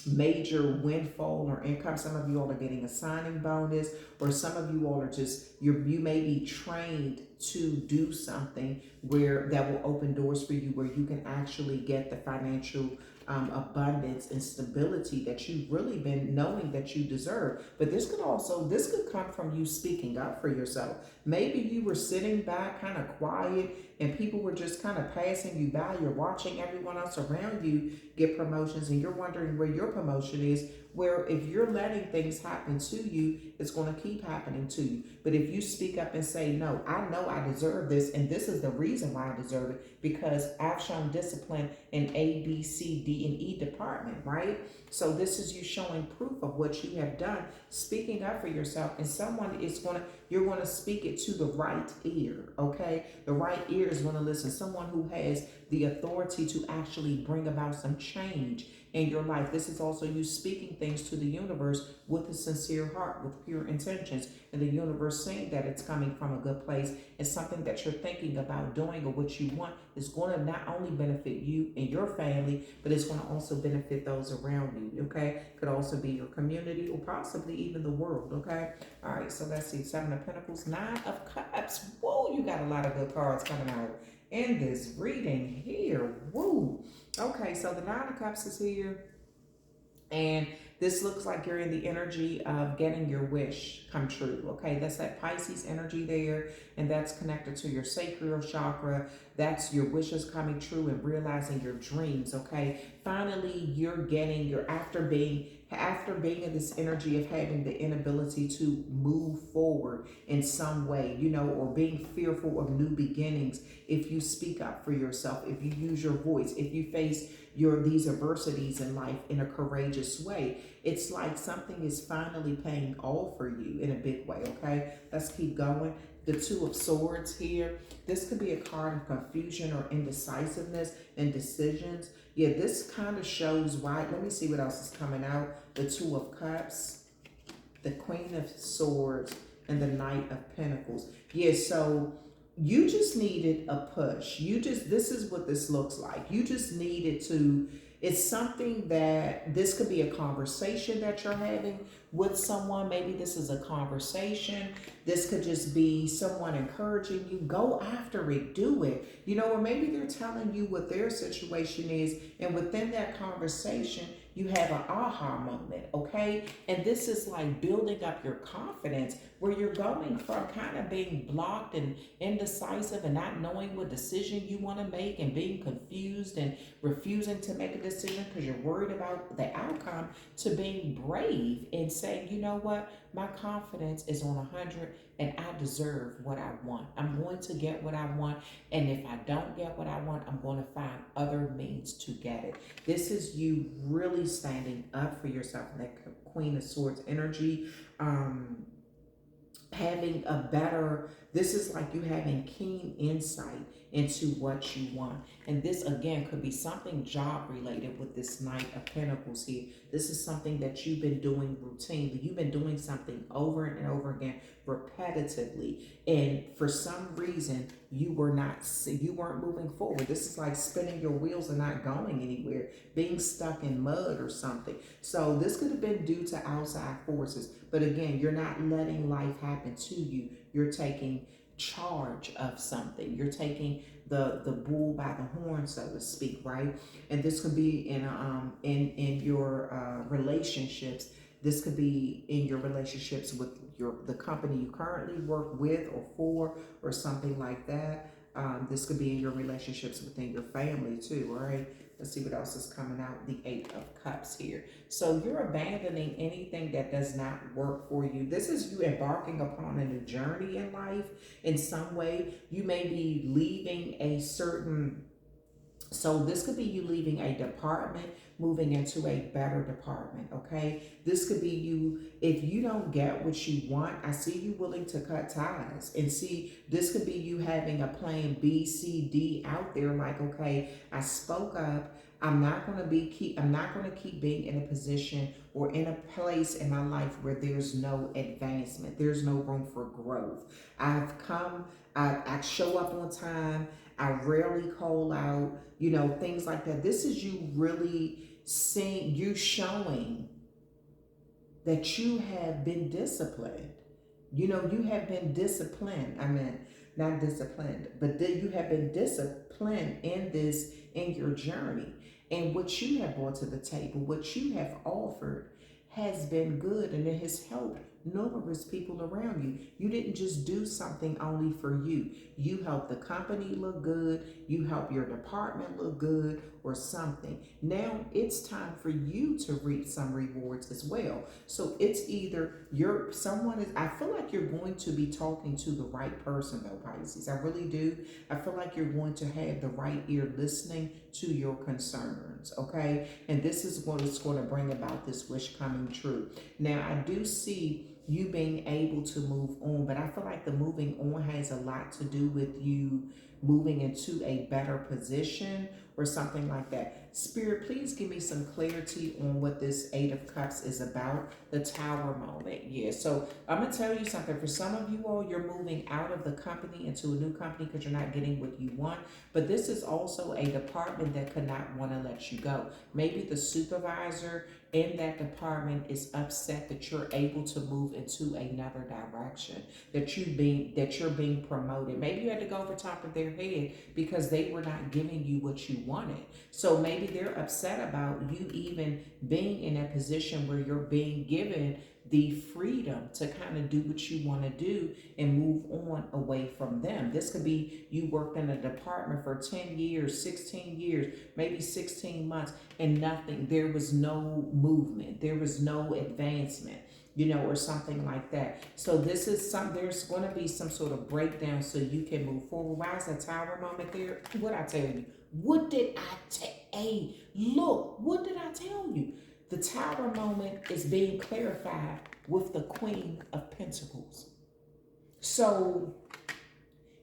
major windfall or income. Some of you all are getting a signing bonus, or some of you all are just, you may be trained to do something where that will open doors for you where you can actually get the financial abundance and stability that you've really been knowing that you deserve. But this could come from you speaking up for yourself. Maybe you were sitting back kind of quiet and people were just kind of passing you by. You're watching everyone else around you get promotions and you're wondering where your promotion is. Where if you're letting things happen to you, it's going to keep happening to you. But if you speak up and say, no, I know I deserve this, and this is the reason why I deserve it, because I've shown discipline in A, B, C, D, and E department, right? So this is you showing proof of what you have done, speaking up for yourself, and you're going to speak it to the right ear, okay? The right ear is going to listen. Someone who has the authority to actually bring about some change in your life. This is also you speaking things to the universe with a sincere heart, with pure intentions, and the universe saying that it's coming from a good place and something that you're thinking about doing or what you want is going to not only benefit you and your family, but it's going to also benefit those around you, okay? Could also be your community or possibly even the world, okay? All right, so let's see. 7 of Pentacles, 9 of Cups. Whoa, you got a lot of good cards coming out in this reading here. Woo. Okay, so the 9 of Cups is here. And this looks like you're in the energy of getting your wish come true, okay? That's that Pisces energy there, and that's connected to your sacral chakra. That's your wishes coming true and realizing your dreams, okay? Finally, after being in this energy of having the inability to move forward in some way, or being fearful of new beginnings, if you speak up for yourself, if you use your voice, if you face these adversities in life in a courageous way, it's like something is finally paying off for you in a big way, okay? Let's keep going. The 2 of Swords here. This could be a card of confusion or indecisiveness and decisions. Yeah, this kind of shows why. Let me see what else is coming out. The 2 of Cups, the Queen of Swords, and the Knight of Pentacles. Yeah, so you just needed a push. This is what this looks like. You just needed to, it's something that, this could be a conversation that you're having with someone. Maybe this is a conversation. This could just be someone encouraging you. Go after it, do it. Or maybe they're telling you what their situation is. And within that conversation, you have an aha moment, okay? And this is like building up your confidence where you're going from kind of being blocked and indecisive and not knowing what decision you want to make and being confused and refusing to make a decision because you're worried about the outcome, to being brave and saying, you know what? My confidence is on 100 and I deserve what I want. I'm going to get what I want. And if I don't get what I want, I'm going to find other means to get it. This is you really standing up for yourself in that Queen of Swords energy. This is like you having keen insight into what you want. And this again could be something job related with this Knight of Pentacles here. This is something that you've been doing routinely. You've been doing something over and over again repetitively. And for some reason, you weren't moving forward. This is like spinning your wheels and not going anywhere, being stuck in mud or something. So this could have been due to outside forces. But again, you're not letting life happen to you. You're taking charge of something. You're taking the bull by the horn, so to speak, right? And this could be in your relationships. This could be in your relationships with the company you currently work with or for, or something like that. This could be in your relationships within your family too, all right? Let's see what else is coming out. The 8 of Cups here. So you're abandoning anything that does not work for you. This is you embarking upon a new journey in life in some way. You may be leaving so this could be you leaving a department, moving into a better department, okay? This could be you, if you don't get what you want, I see you willing to cut ties. And see, this could be you having a plan B, C, D out there, like, okay, I spoke up. I'm not going to keep being in a position or in a place in my life where there's no advancement. There's no room for growth. I show up on time. I rarely call out, things like that. This is you really showing that you have been disciplined. You have been disciplined. I mean, not disciplined, but you have been disciplined in your journey. And what you have brought to the table, what you have offered, has been good and it has helped numerous people around you. You didn't just do something only for you. You helped the company look good, you helped your department look good, or something. Now it's time for you to reap some rewards as well. So it's either I feel like you're going to be talking to the right person though, Pisces. I really do. I feel like you're going to have the right ear listening to your concerns, okay? And this is what is going to bring about this wish coming true. Now, I do see you being able to move on, but I feel like the moving on has a lot to do with you moving into a better position or something like that. Spirit, please give me some clarity on what this Eight of Cups is about, the Tower moment. Yeah, so I'm going to tell you something. For some of you all, you're moving out of the company into a new company because you're not getting what you want. But this is also a department that could not want to let you go. Maybe the supervisor in that department is upset that you're able to move into another direction, that you're being promoted. Maybe you had to go over top of their head because they were not giving you what you wanted. So maybe they're upset about you even being in a position where you're being given the freedom to kind of do what you want to do and move on away from them. This could be you worked in a department for 10 years, 16 years, maybe 16 months, and nothing. There was no movement. There was no advancement, or something like that. So there's going to be some sort of breakdown so you can move forward. Why is that Tower moment there? What I tell you? What did I tell? Hey, look, what did I tell you? The Tower moment is being clarified with the Queen of Pentacles. So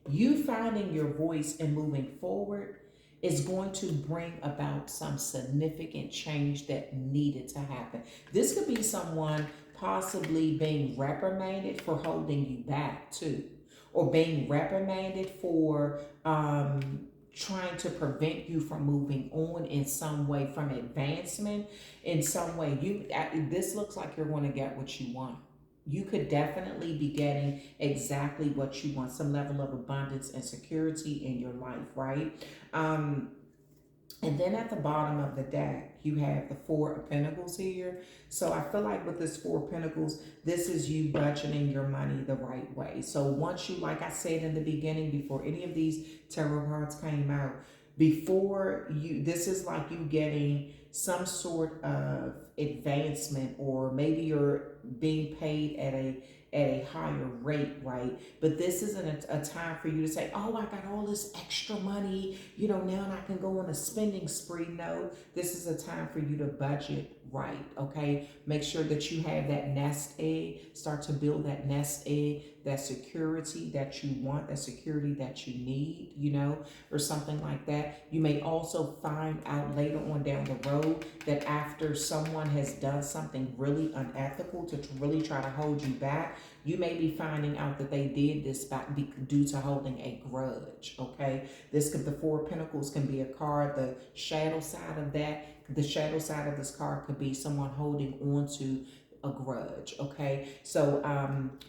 you finding your voice and moving forward is going to bring about some significant change that needed to happen. This could be someone possibly being reprimanded for holding you back too, or being reprimanded for trying to prevent you from moving on in some way, from advancement in some way. This looks like you're going to get what you want. You could definitely be getting exactly what you want, some level of abundance and security in your life, right? And then at the bottom of the deck, you have the Four of Pentacles here. So I feel like with this Four of Pentacles, this is you budgeting your money the right way. So once you, like I said in the beginning, before any of these tarot cards came out, this is like you getting some sort of advancement, or maybe you're being paid at a higher rate, right? But this isn't a time for you to say, oh, I got all this extra money, now I can go on a spending spree. No, this is a time for you to budget right, okay? Make sure that you have that nest egg, start to build that nest egg, that security that you want, that security that you need, or something like that. You may also find out later on down the road that after someone has done something really unethical to really try to hold you back, you may be finding out that they did this due to holding a grudge, okay? The Four of Pentacles can be a card. The shadow side of this card could be someone holding on to a grudge, okay? So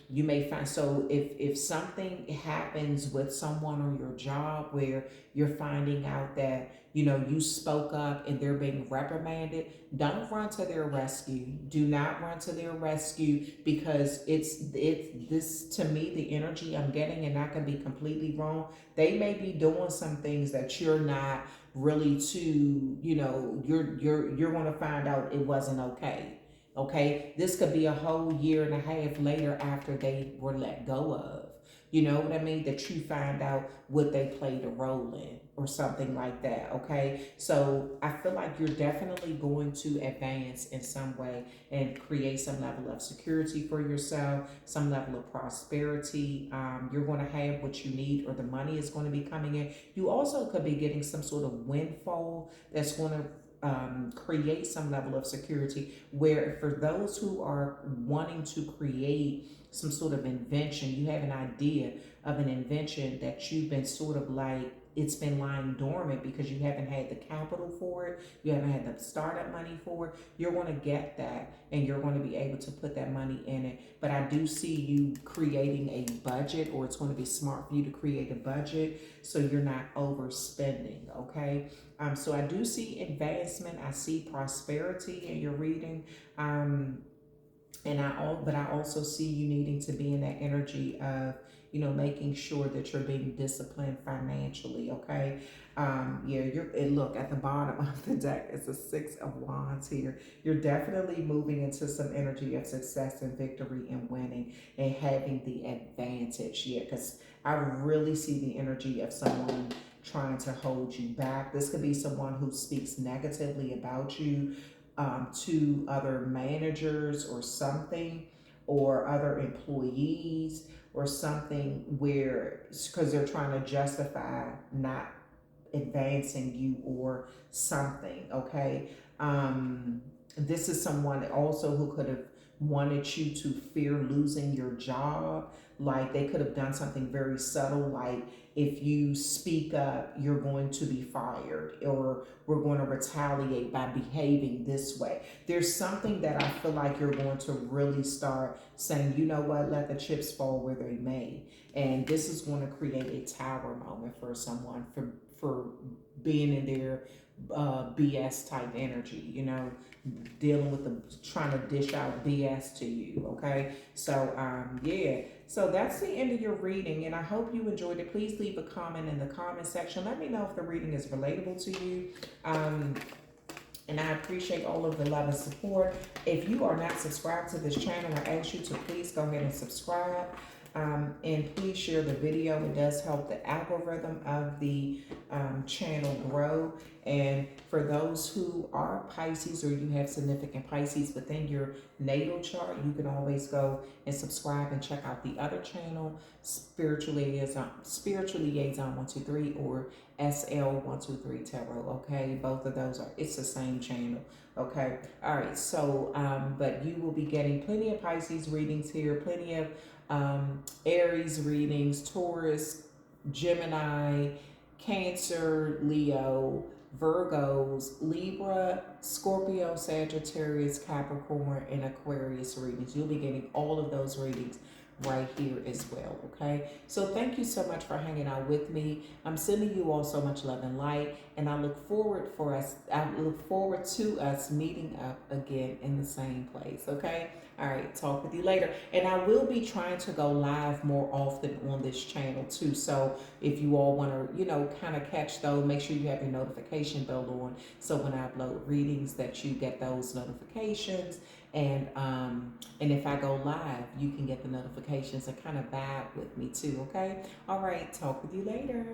you may find, so if something happens with someone on your job where you're finding out that you spoke up and they're being reprimanded, don't run to their rescue. Do not run to their rescue, because it's this, to me, the energy I'm getting, and I can be completely wrong, they may be doing some things that you're not really too, you're going to find out it wasn't okay. Okay, this could be a whole year and a half later after they were let go of. You know what I mean? That you find out what they played a role in or something like that, okay? So I feel like you're definitely going to advance in some way and create some level of security for yourself, some level of prosperity. You're going to have what you need, or the money is going to be coming in. You also could be getting some sort of windfall that's going to create some level of security, where for those who are wanting to create some sort of invention, you have an idea of an invention that you've been sort of like it's been lying dormant because you haven't had the capital for it, you haven't had the startup money for it. You're going to get that, and you're going to be able to put that money in it. But I do see you creating a budget, or it's going to be smart for you to create a budget so you're not overspending, okay? So I do see advancement, I see prosperity in your reading. But I also see you needing to be in that energy of, making sure that you're being disciplined financially, okay? Yeah, and look at the bottom of the deck, it's a 6 of Wands here. You're definitely moving into some energy of success and victory and winning and having the advantage, yeah, because I really see the energy of someone trying to hold you back. This could be someone who speaks negatively about you, to other managers or something, or other employees or something, where because they're trying to justify not advancing you or something, okay? This is someone also who could have wanted you to fear losing your job. Like they could have done something very subtle, like if you speak up, you're going to be fired, or we're going to retaliate by behaving this way. There's something that I feel like you're going to really start saying, you know what, let the chips fall where they may. And this is going to create a tower moment for someone for being in their BS type energy, dealing with trying to dish out BS to you, okay? So, yeah. So that's the end of your reading, and I hope you enjoyed it. Please leave a comment in the comment section. Let me know if the reading is relatable to you. And I appreciate all of the love and support. If you are not subscribed to this channel, I ask you to please go ahead and subscribe. And please share the video. It does help the algorithm of the channel grow. And for those who are Pisces, or you have significant Pisces within your natal chart, you can always go and subscribe and check out the other channel, Spiritual Liaison 123, or SL 123 Tarot. Okay, both of those it's the same channel. Okay, all right. So, but you will be getting plenty of Pisces readings here, plenty of Aries readings, Taurus, Gemini, Cancer, Leo, Virgos, Libra, Scorpio, Sagittarius, Capricorn, and Aquarius readings. You'll be getting all of those readings right here as well, okay? So thank you so much for hanging out with me. I'm sending you all so much love and light, and I look forward to us meeting up again in the same place, okay? All right, talk with you later. And I will be trying to go live more often on this channel too. So if you all want to, kind of catch those, make sure you have your notification bell on, so when I upload readings that you get those notifications. And if I go live, you can get the notifications and kind of vibe with me too, okay? All right, talk with you later.